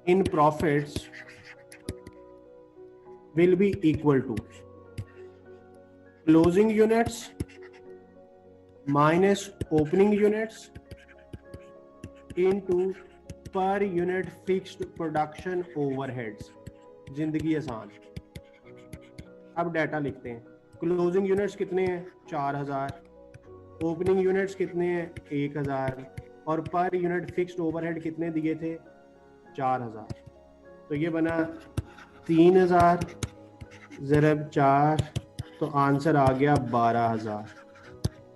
in profits will be equal to closing units minus opening units into per unit fixed production overheads। जिंदगी आसान। अब डाटा लिखते हैं। क्लोजिंग यूनिट्स कितने हैं 4,000, ओपनिंग यूनिट्स कितने हैं 1,000 और पर यूनिट फिक्स्ड ओवरहेड कितने दिए थे 4,000। तो ये बना 3,000 ज़रब 4, तो आंसर आ गया 12,000।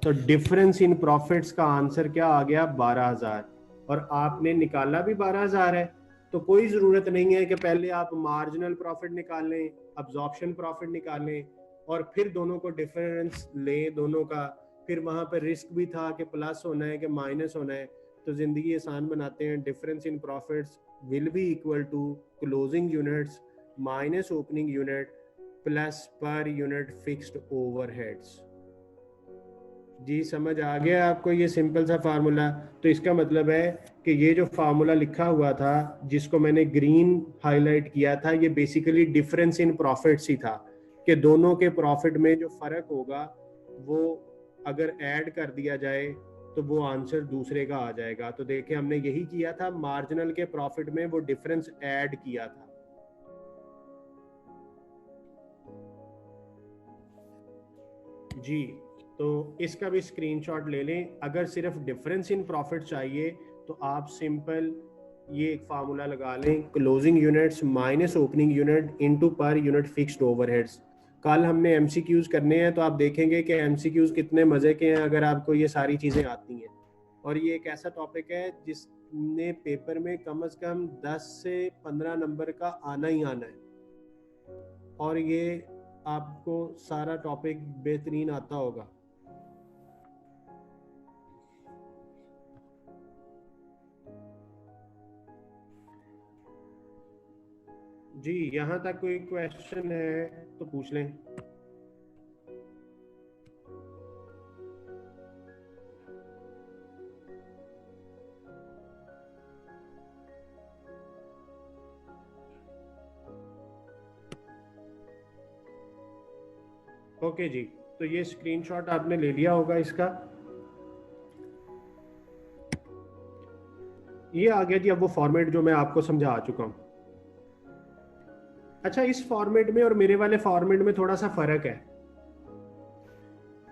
तो डिफरेंस इन प्रॉफिट्स का आंसर क्या आ गया 12,000। और आपने निकाला भी 12,000 है, तो कोई ज़रूरत नहीं है कि पहले आप मार्जिनल प्रॉफिट निकाल लें, अब्जॉर्प्शन प्रॉफिट निकाल लें और फिर दोनों को डिफरेंस लें दोनों का। फिर वहाँ पर रिस्क भी था कि प्लस होना है कि माइनस होना है। तो ज़िंदगी आसान बनाते हैं। Difference in profits will be equal to closing units minus opening unit plus per unit fixed overheads. जी समझ आ गया आपको ये सिंपल सा फार्मूला। तो इसका मतलब है कि ये जो फार्मूला लिखा हुआ था जिसको मैंने ग्रीन हाईलाइट किया था, ये बेसिकली डिफरेंस इन प्रॉफिट्स ही था, कि दोनों के प्रॉफिट में जो फर्क होगा वो अगर ऐड कर दिया जाए तो वो आंसर दूसरे का आ जाएगा। तो देखिए हमने यही किया था, मार्जिनल के प्रॉफिट में वो डिफरेंस ऐड किया था। जी, तो इसका भी स्क्रीनशॉट ले लें। अगर सिर्फ डिफरेंस इन प्रॉफिट चाहिए तो आप सिंपल ये एक फार्मूला लगा लें, closing units minus opening unit into per unit fixed overheads. कल हमने एमसीक्यूज करने हैं तो आप देखेंगे कि एमसीक्यूज कितने मजे के हैं अगर आपको ये सारी चीजें आती हैं। और ये एक ऐसा टॉपिक है जिसने पेपर में कम से कम 10 से 15 नंबर का आना ही आना है, और ये आपको सारा टॉपिक बेहतरीन आता होगा। जी, यहाँ तक कोई क्वेश्चन है तो पूछ लें। ओके जी, तो ये स्क्रीनशॉट आपने ले लिया होगा इसका। ये आ गया जी अब वो फॉर्मेट जो मैं आपको समझा चुका हूँ। अच्छा, इस फॉर्मेट में और मेरे वाले फॉर्मेट में थोड़ा सा फर्क है।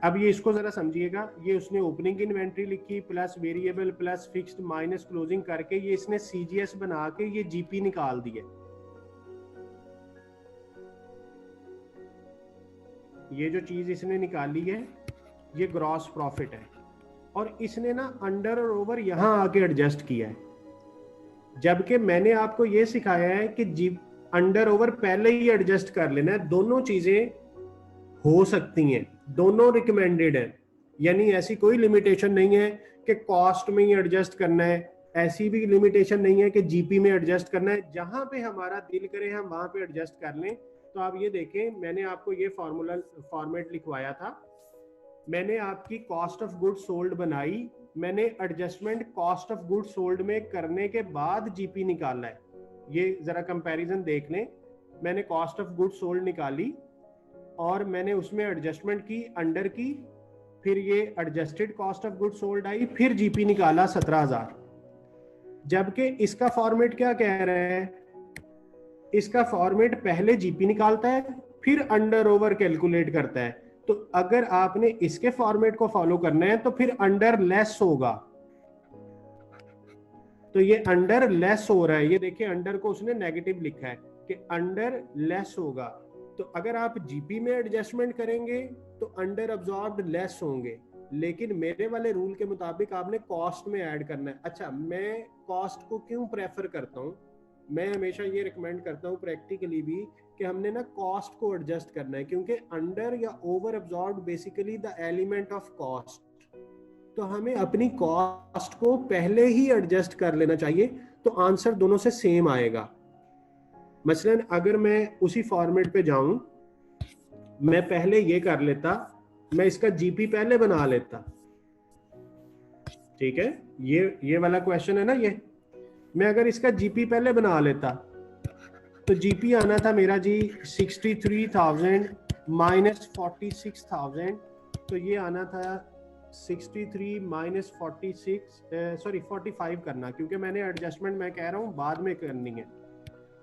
अब ये इसको जरा समझिएगा। ये उसने ओपनिंग इन्वेंट्री लिखी plus variable plus fixed minus closing करके ये इसने सीजीएस बना के ये जीपी निकाल दिया। ये जो चीज इसने निकाली है ये ग्रॉस प्रॉफिट है, और इसने ना अंडर और ओवर यहां आके एडजस्ट किया है, जबकि मैंने आपको ये सिखाया है कि जी अंडर ओवर पहले ही एडजस्ट कर लेना है। दोनों चीजें हो सकती हैं, दोनों रिकमेंडेड है, यानी ऐसी कोई लिमिटेशन नहीं है कि कॉस्ट में ही एडजस्ट करना है, ऐसी भी लिमिटेशन नहीं है कि जीपी में एडजस्ट करना है। जहां पे हमारा दिल करे हम वहां पे एडजस्ट कर लें। तो आप ये देखें, मैंने आपको ये फॉर्मूला फॉर्मेट लिखवाया था, मैंने आपकी कॉस्ट ऑफ गुड सोल्ड बनाई, मैंने adjustment cost of good sold में करने के बाद जीपी निकाला है। ये जरा कंपैरिजन देख लें, मैंने कॉस्ट ऑफ गुड सोल्ड निकाली और मैंने उसमें एडजस्टमेंट की अंडर की, फिर ये adjusted cost of good sold I, फिर जीपी निकाला 17,000। जबकि इसका फॉर्मेट क्या कह रहा है, इसका फॉर्मेट पहले जीपी निकालता है फिर अंडर ओवर कैलकुलेट करता है। तो अगर आपने इसके फॉर्मेट को फॉलो करना है तो फिर अंडर लेस होगा। तो ये अंडर लेस हो रहा है, ये देखिए अंडर को उसने नेगेटिव लिखा है कि अंडर लेस होगा। तो अगर आप जीपी में एडजस्टमेंट करेंगे तो अंडर अब्सॉर्ब्ड लेस होंगे, लेकिन मेरे वाले रूल के मुताबिक आपने कॉस्ट में ऐड करना है। अच्छा, मैं कॉस्ट को क्यों प्रेफर करता हूँ, मैं हमेशा ये रिकमेंड करता हूँ प्रैक्टिकली भी कि हमने ना कॉस्ट को एडजस्ट करना है, क्योंकि अंडर या over absorbed basically the element of cost. तो हमें अपनी कॉस्ट को पहले ही एडजस्ट कर लेना चाहिए, तो आंसर दोनों से सेम आएगा। मसलन अगर मैं उसी फॉर्मेट पे जाऊं, मैं पहले ये कर लेता, मैं इसका जीपी पहले बना लेता, ठीक है, ये वाला क्वेश्चन है ना, ये मैं अगर इसका जीपी पहले बना लेता तो जीपी आना था मेरा जी 63,000 माइनस 46,000। तो ये आना था 63 माइनस 46, सॉरी 45 करना, क्योंकि मैंने एडजस्टमेंट मैं कह रहा हूँ बाद में करनी है।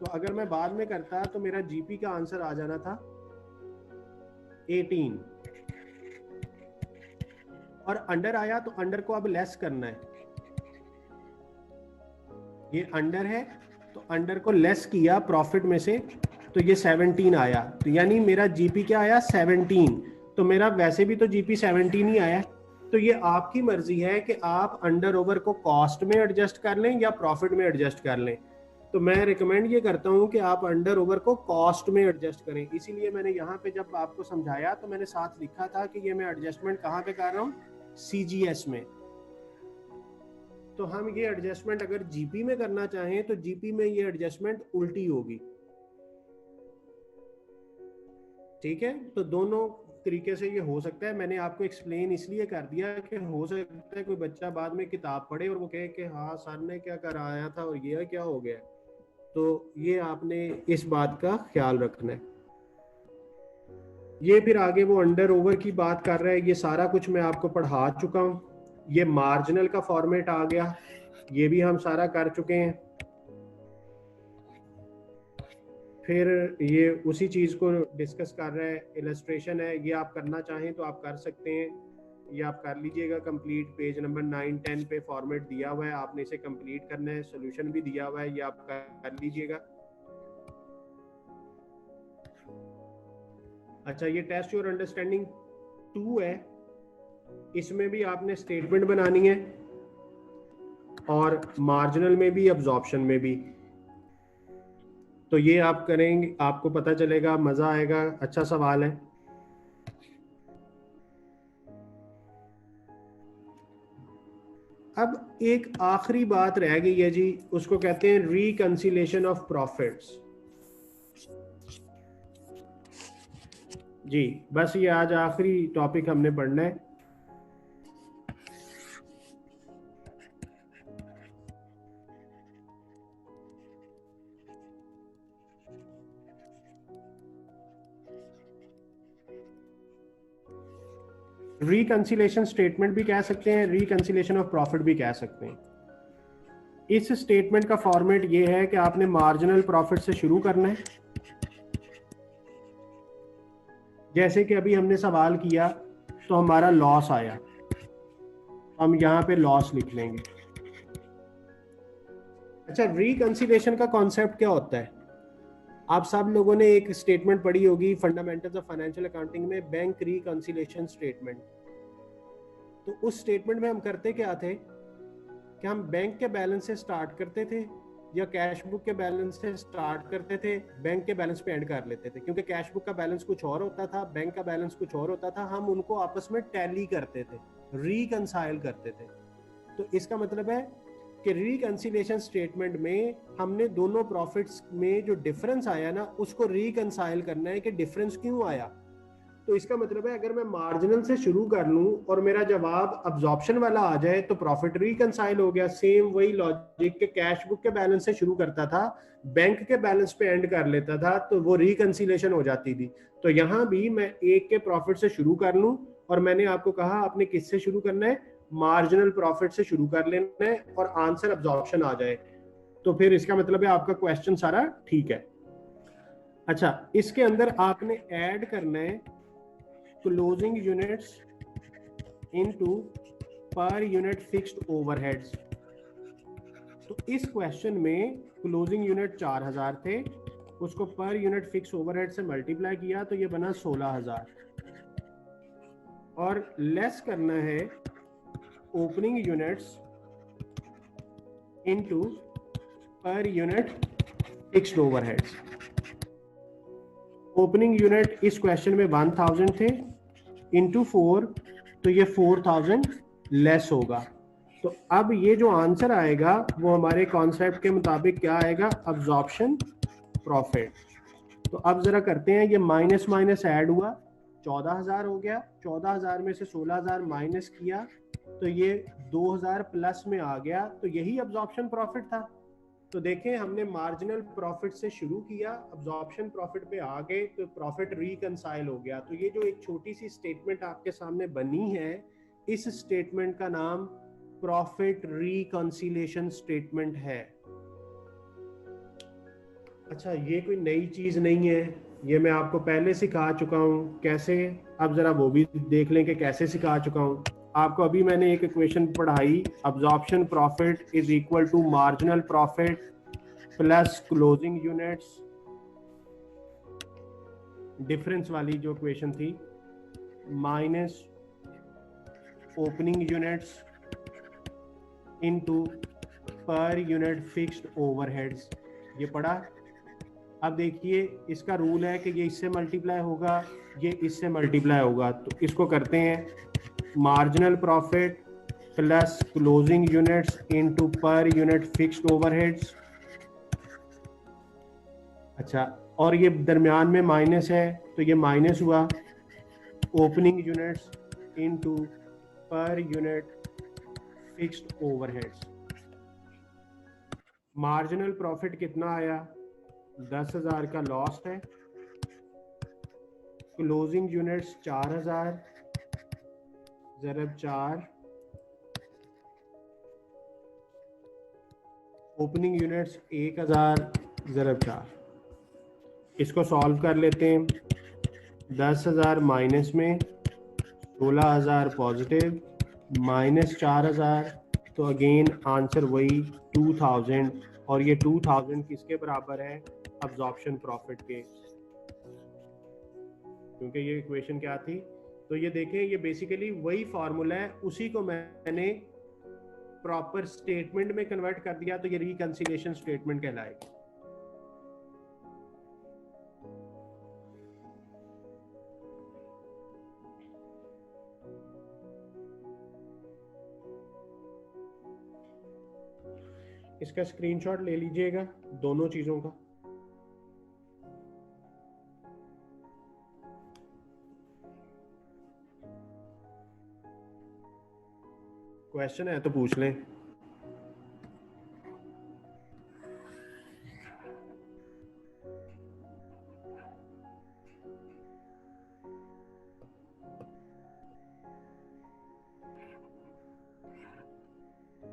तो अगर मैं बाद में करता तो मेरा जीपी का आंसर आ जाना था 18, और अंडर आया तो अंडर को अब लेस करना है। ये अंडर है तो अंडर को लेस किया प्रॉफिट में से, तो ये 17 आया। तो यानी मेरा जीपी क्या आया 17। तो मेरा वैसे भी तो जीपी 17 ही आया। तो ये आपकी मर्जी है कि आप अंडर ओवर को कॉस्ट में एडजस्ट कर लें या प्रॉफिट में एडजस्ट कर लें। तो मैं रिकमेंड ये करता हूं कि आप अंडर ओवर को कॉस्ट में एडजस्ट करें। इसीलिए मैंने यहाँ पे जब आपको समझाया तो मैंने साथ लिखा था कि ये मैं एडजस्टमेंट कहाँ पे कर रहा हूँ, सीजीएस में। तो हम ये एडजस्टमेंट अगर जीपी में करना चाहें तो जीपी में ये एडजस्टमेंट उल्टी होगी, ठीक है। तो दोनों तरीके से ये हो सकता है। मैंने आपको एक्सप्लेन इसलिए कर दिया कि हो सकता है कोई बच्चा बाद में किताब पढ़े और वो कहे कि हाँ सर ने क्या कराया था और ये क्या हो गया। तो ये आपने इस बात का ख्याल रखना है। ये फिर आगे वो अंडर ओवर की बात कर रहा है, ये सारा कुछ मैं आपको पढ़ा चुका हूँ। ये मार्जिनल का फॉर्मेट आ गया, ये भी हम सारा कर चुके हैं। फिर ये उसी चीज को डिस्कस कर रहा है, इलस्ट्रेशन है, ये आप करना चाहें तो आप कर सकते हैं, ये आप कर लीजिएगा कंप्लीट। पेज नंबर 9-10 पे फॉर्मेट दिया हुआ है, आपने इसे कंप्लीट करना है, सॉल्यूशन भी दिया हुआ है, ये आप कर लीजिएगा। अच्छा, ये टेस्ट योर अंडरस्टैंडिंग 2 है, इसमें भी आपने स्टेटमेंट बनानी है और मार्जिनल में भी अब्जॉर्प्शन में भी। तो ये आप करेंगे, आपको पता चलेगा, मजा आएगा। अच्छा सवाल है। अब एक आखिरी बात रह गई है जी, उसको कहते हैं रिकंसिलेशन ऑफ प्रॉफिट्स। जी बस ये आज आखिरी टॉपिक हमने पढ़ना है। रिकंसिलेशन स्टेटमेंट भी कह सकते हैं, रिकंसिलेशन ऑफ प्रॉफिट भी कह सकते हैं। इस स्टेटमेंट का फॉर्मेट ये है कि आपने मार्जिनल प्रॉफिट से शुरू करना है। जैसे कि अभी हमने सवाल किया तो हमारा लॉस आया, हम यहां पे लॉस लिख लेंगे। अच्छा, रिकंसिलेशन का कॉन्सेप्ट क्या होता है? आप सब लोगों ने एक स्टेटमेंट पढ़ी होगी फंडामेंटल्स ऑफ फाइनेंशियल अकाउंटिंग में, बैंक रिकंसिलेशन स्टेटमेंट। तो उस स्टेटमेंट में हम करते क्या थे कि हम बैंक के बैलेंस से स्टार्ट करते थे या कैश बुक के बैलेंस से स्टार्ट करते थे, बैंक के बैलेंस पे एंड कर लेते थे, क्योंकि कैश बुक का बैलेंस कुछ और होता था, बैंक का बैलेंस कुछ और होता था। हम उनको आपस में टैली करते थे, रिकंसाइल करते थे। तो इसका मतलब है कि रिकंसिलेशन स्टेटमेंट में हमने दोनों प्रॉफिट्स में जो डिफरेंस आया ना, उसको रिकंसाइल करना है कि डिफरेंस क्यों आया। तो इसका मतलब है अगर मैं मार्जिनल से शुरू कर लूं और मेरा जवाब अब्जॉर्प्शन वाला आ जाए तो प्रॉफिट रिकंसाइल हो गया। सेम वही लॉजिक के कैश बुक के बैलेंस से शुरू करता था, बैंक के बैलेंस पे एंड कर लेता था, तो वो रिकंसिलेशन हो जाती थी। तो यहां भी मैं एक के प्रॉफिट से शुरू कर लूं और मैंने आपको कहा आपने किससे शुरू करना है, मार्जिनल प्रॉफिट से शुरू कर लेना है और आंसर अब्जॉर्प्शन आ जाए, तो फिर इसका मतलब है आपका क्वेश्चन सारा ठीक है। अच्छा, इसके अंदर आपने ऐड करना है closing units into per unit fixed overheads. तो इस क्वेश्चन में क्लोजिंग यूनिट 4000 थे, उसको पर यूनिट फिक्स ओवरहेड से मल्टीप्लाई किया तो ये बना 16000, और लेस करना है opening units into per unit fixed overheads. Opening unit इस क्वेश्चन में 1000 थे, इंटू 4 तो ये 4000 लेस होगा। तो अब ये जो आंसर आएगा वो हमारे कॉन्सेप्ट के मुताबिक क्या आएगा, अब्जॉर्प्शन प्रॉफिट। तो अब जरा करते हैं, ये माइनस माइनस ऐड हुआ, 14000 हो गया, 14000 में से 16000 माइनस किया तो ये 2000 प्लस में आ गया, तो यही अब्जॉर्प्शन प्रॉफिट था। तो देखें, हमने मार्जिनल प्रॉफिट से शुरू किया, अब्जॉर्प्शन प्रॉफिट पे आ गए तो प्रॉफिट रिकंसाइल हो गया। तो ये जो एक छोटी सी स्टेटमेंट आपके सामने बनी है, इस स्टेटमेंट का नाम प्रॉफिट रिकंसिलेशन स्टेटमेंट है। अच्छा, ये कोई नई चीज नहीं है, ये मैं आपको पहले सिखा चुका हूं कैसे। अब जरा वो भी देख लें कि कैसे सिखा चुका हूं आपको। अभी मैंने एक इक्वेशन पढ़ाई, absorption profit is equal to marginal profit plus closing units, difference वाली जो इक्वेशन थी, minus opening units into per unit fixed overheads. ये पढ़ा। अब देखिए, इसका रूल है कि ये इससे मल्टीप्लाई होगा, ये इससे मल्टीप्लाई होगा। तो इसको करते हैं, marginal profit plus closing units into per unit fixed overheads. अच्छा, और ये दरमियान में माइनस है तो ये माइनस हुआ, opening units into per unit fixed overheads. Marginal profit कितना आया? 10,000 का लॉस है। Closing units 4,000 ज़रब 4, opening units 1,000 ज़रब 4। इसको सॉल्व कर लेते हैं। 10,000 माइनस में 16,000 पॉजिटिव माइनस 4,000, तो अगेन आंसर वही 2,000, और ये 2,000 किसके बराबर है? अब्जॉर्प्शन प्रॉफिट के, क्योंकि ये इक्वेशन क्या थी। तो ये देखें, ये बेसिकली वही फॉर्मूला है, उसी को मैंने प्रॉपर स्टेटमेंट में कन्वर्ट कर दिया, तो ये रिकंसिलिएशन स्टेटमेंट कहलाएगी। इसका स्क्रीनशॉट ले लीजिएगा दोनों चीजों का। क्वेश्चन है तो पूछ लें।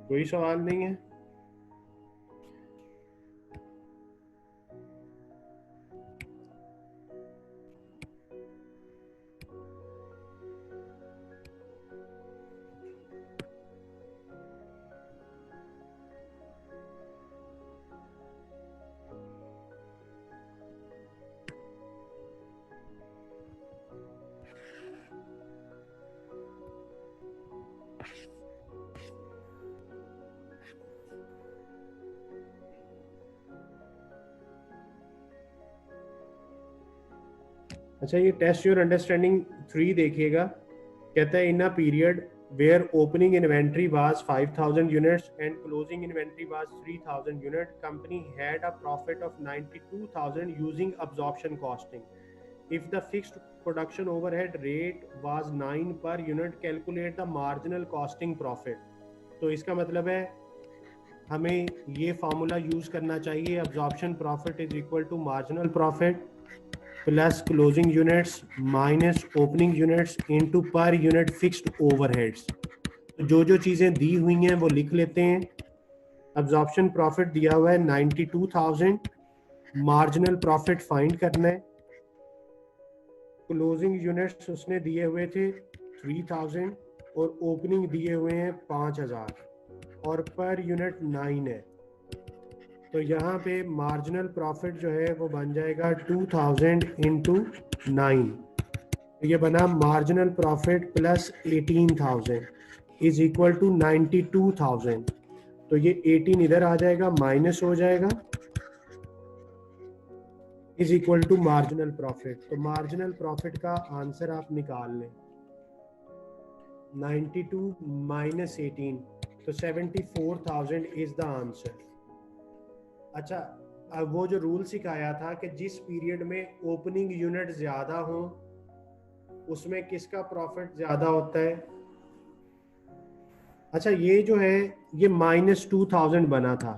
कोई सवाल नहीं है? अच्छा, ये टेस्ट योर अंडरस्टैंडिंग 3 देखिएगा। कहता है in a period where opening inventory was 5,000 units and closing inventory was 3,000 units, company had a profit of 92,000 using absorption costing. If the fixed production overhead rate was 9 per unit, calculate the marginal costing profit. तो इसका मतलब है हमें ये formula use करना चाहिए, absorption profit is equal to marginal profit plus closing units minus opening units into per unit fixed overheads. तो जो चीज़ें दी हुई हैं वो लिख लेते हैं। अब्जॉर्प्शन प्रॉफिट दिया हुआ है 92,000, मार्जिनल प्रॉफिट फाइंड करना है। क्लोजिंग यूनिट्स उसने दिए हुए थे 3,000 और ओपनिंग दिए हुए हैं 5,000 और पर यूनिट 9 है। तो यहाँ पे मार्जिनल प्रॉफिट जो है वो बन जाएगा 2,000 इंटू 9। तो ये बना marginal profit plus 18,000 is equal to 92,000। तो ये 18 इधर आ जाएगा, माइनस हो जाएगा, is equal to marginal profit. तो मार्जिनल प्रॉफिट का आंसर आप निकाल लें, 92 माइनस 18, तो 74,000 इज द आंसर। अच्छा, अब वो जो रूल सिखाया था कि जिस पीरियड में ओपनिंग यूनिट ज्यादा हो उसमें किसका प्रॉफिट ज्यादा होता है। अच्छा, ये जो है ये -2,000 बना था,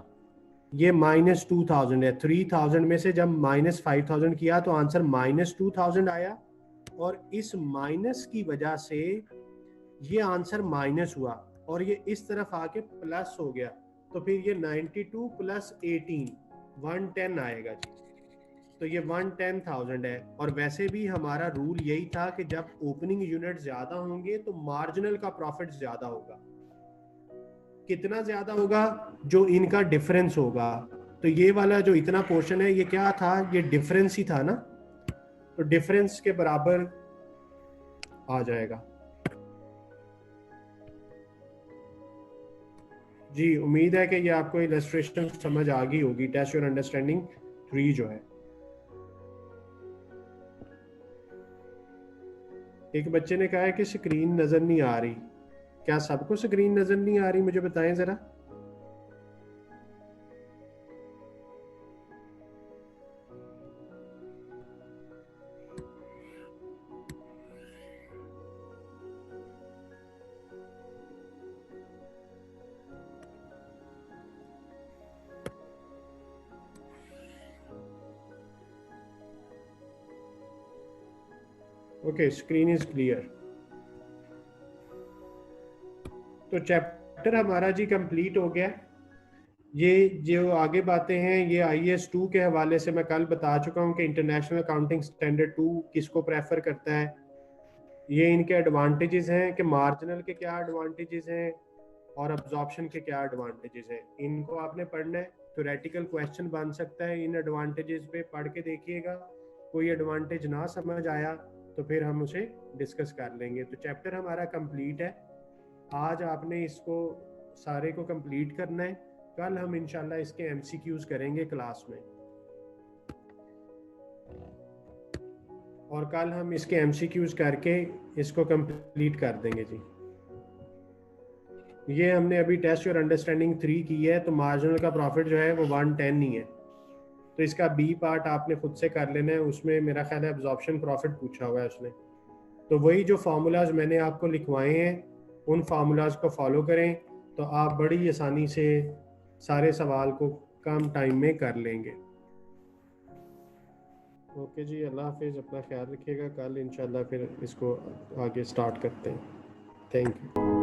ये -2,000 है। 3,000 में से जब -5,000 किया तो आंसर -2,000 आया, और इस माइनस की वजह से ये आंसर माइनस हुआ और ये इस तरफ आके प्लस हो गया। तो फिर ये 92 प्लस 18 110 आएगा जी। तो ये 110,000 है। और वैसे भी हमारा रूल यही था कि जब ओपनिंग यूनिट ज्यादा होंगे तो मार्जिनल का प्रॉफिट ज्यादा होगा। कितना ज्यादा होगा? जो इनका डिफरेंस होगा। तो ये वाला जो इतना पोर्शन है ये क्या था? ये डिफरेंस ही था ना, तो डिफरेंस के बराबर आ जाएगा। जी, उम्मीद है कि ये आपको इलस्ट्रेशन समझ आ गई होगी। टेस्ट योर अंडरस्टैंडिंग 3 जो है। एक बच्चे ने कहा है कि स्क्रीन नजर नहीं आ रही। क्या सबको स्क्रीन नजर नहीं आ रही? मुझे बताएं जरा। Okay, screen is clear. तो चैप्टर हमारा जी कंप्लीट हो गया। ये जो आगे बातें हैं ये IAS 2 के हवाले से मैं कल बता चुका हूँ कि इंटरनेशनल अकाउंटिंग स्टैंडर्ड 2 किसको प्रेफर करता है। ये इनके एडवांटेजेस हैं कि मार्जिनल के क्या एडवांटेजेस हैं और अब्जॉर्प्शन के क्या एडवांटेजेस हैं, इनको आपने पढ़ना है। थ्योरेटिकल क्वेश्चन बन सकता है, इन एडवांटेजेस पे पढ़ के देखिएगा। कोई एडवांटेज ना समझ आया तो फिर हम उसे डिस्कस कर लेंगे। तो चैप्टर हमारा कंप्लीट है। आज आपने इसको सारे को कंप्लीट करना है। कल हम इंशाल्लाह इसके MCQs करेंगे क्लास में, और कल हम इसके MCQs करके इसको कंप्लीट कर देंगे जी। ये हमने अभी टेस्ट और अंडरस्टैंडिंग 3 की है, तो मार्जिनल का प्रॉफिट जो है वो 110 ही है। तो इसका बी पार्ट आपने खुद से कर लेना है, उसमें मेरा ख्याल है एब्जॉर्प्शन प्रॉफिट पूछा हुआ है उसने। तो वही जो फार्मूलाज मैंने आपको लिखवाए हैं उन फार्मूलाज को फॉलो करें तो आप बड़ी आसानी से सारे सवाल को कम टाइम में कर लेंगे। ओके जी, अल्लाह हाफिज़, अपना ख्याल रखिएगा। कल इंशाल्लाह फिर इसको आगे स्टार्ट करते हैं। Thank you.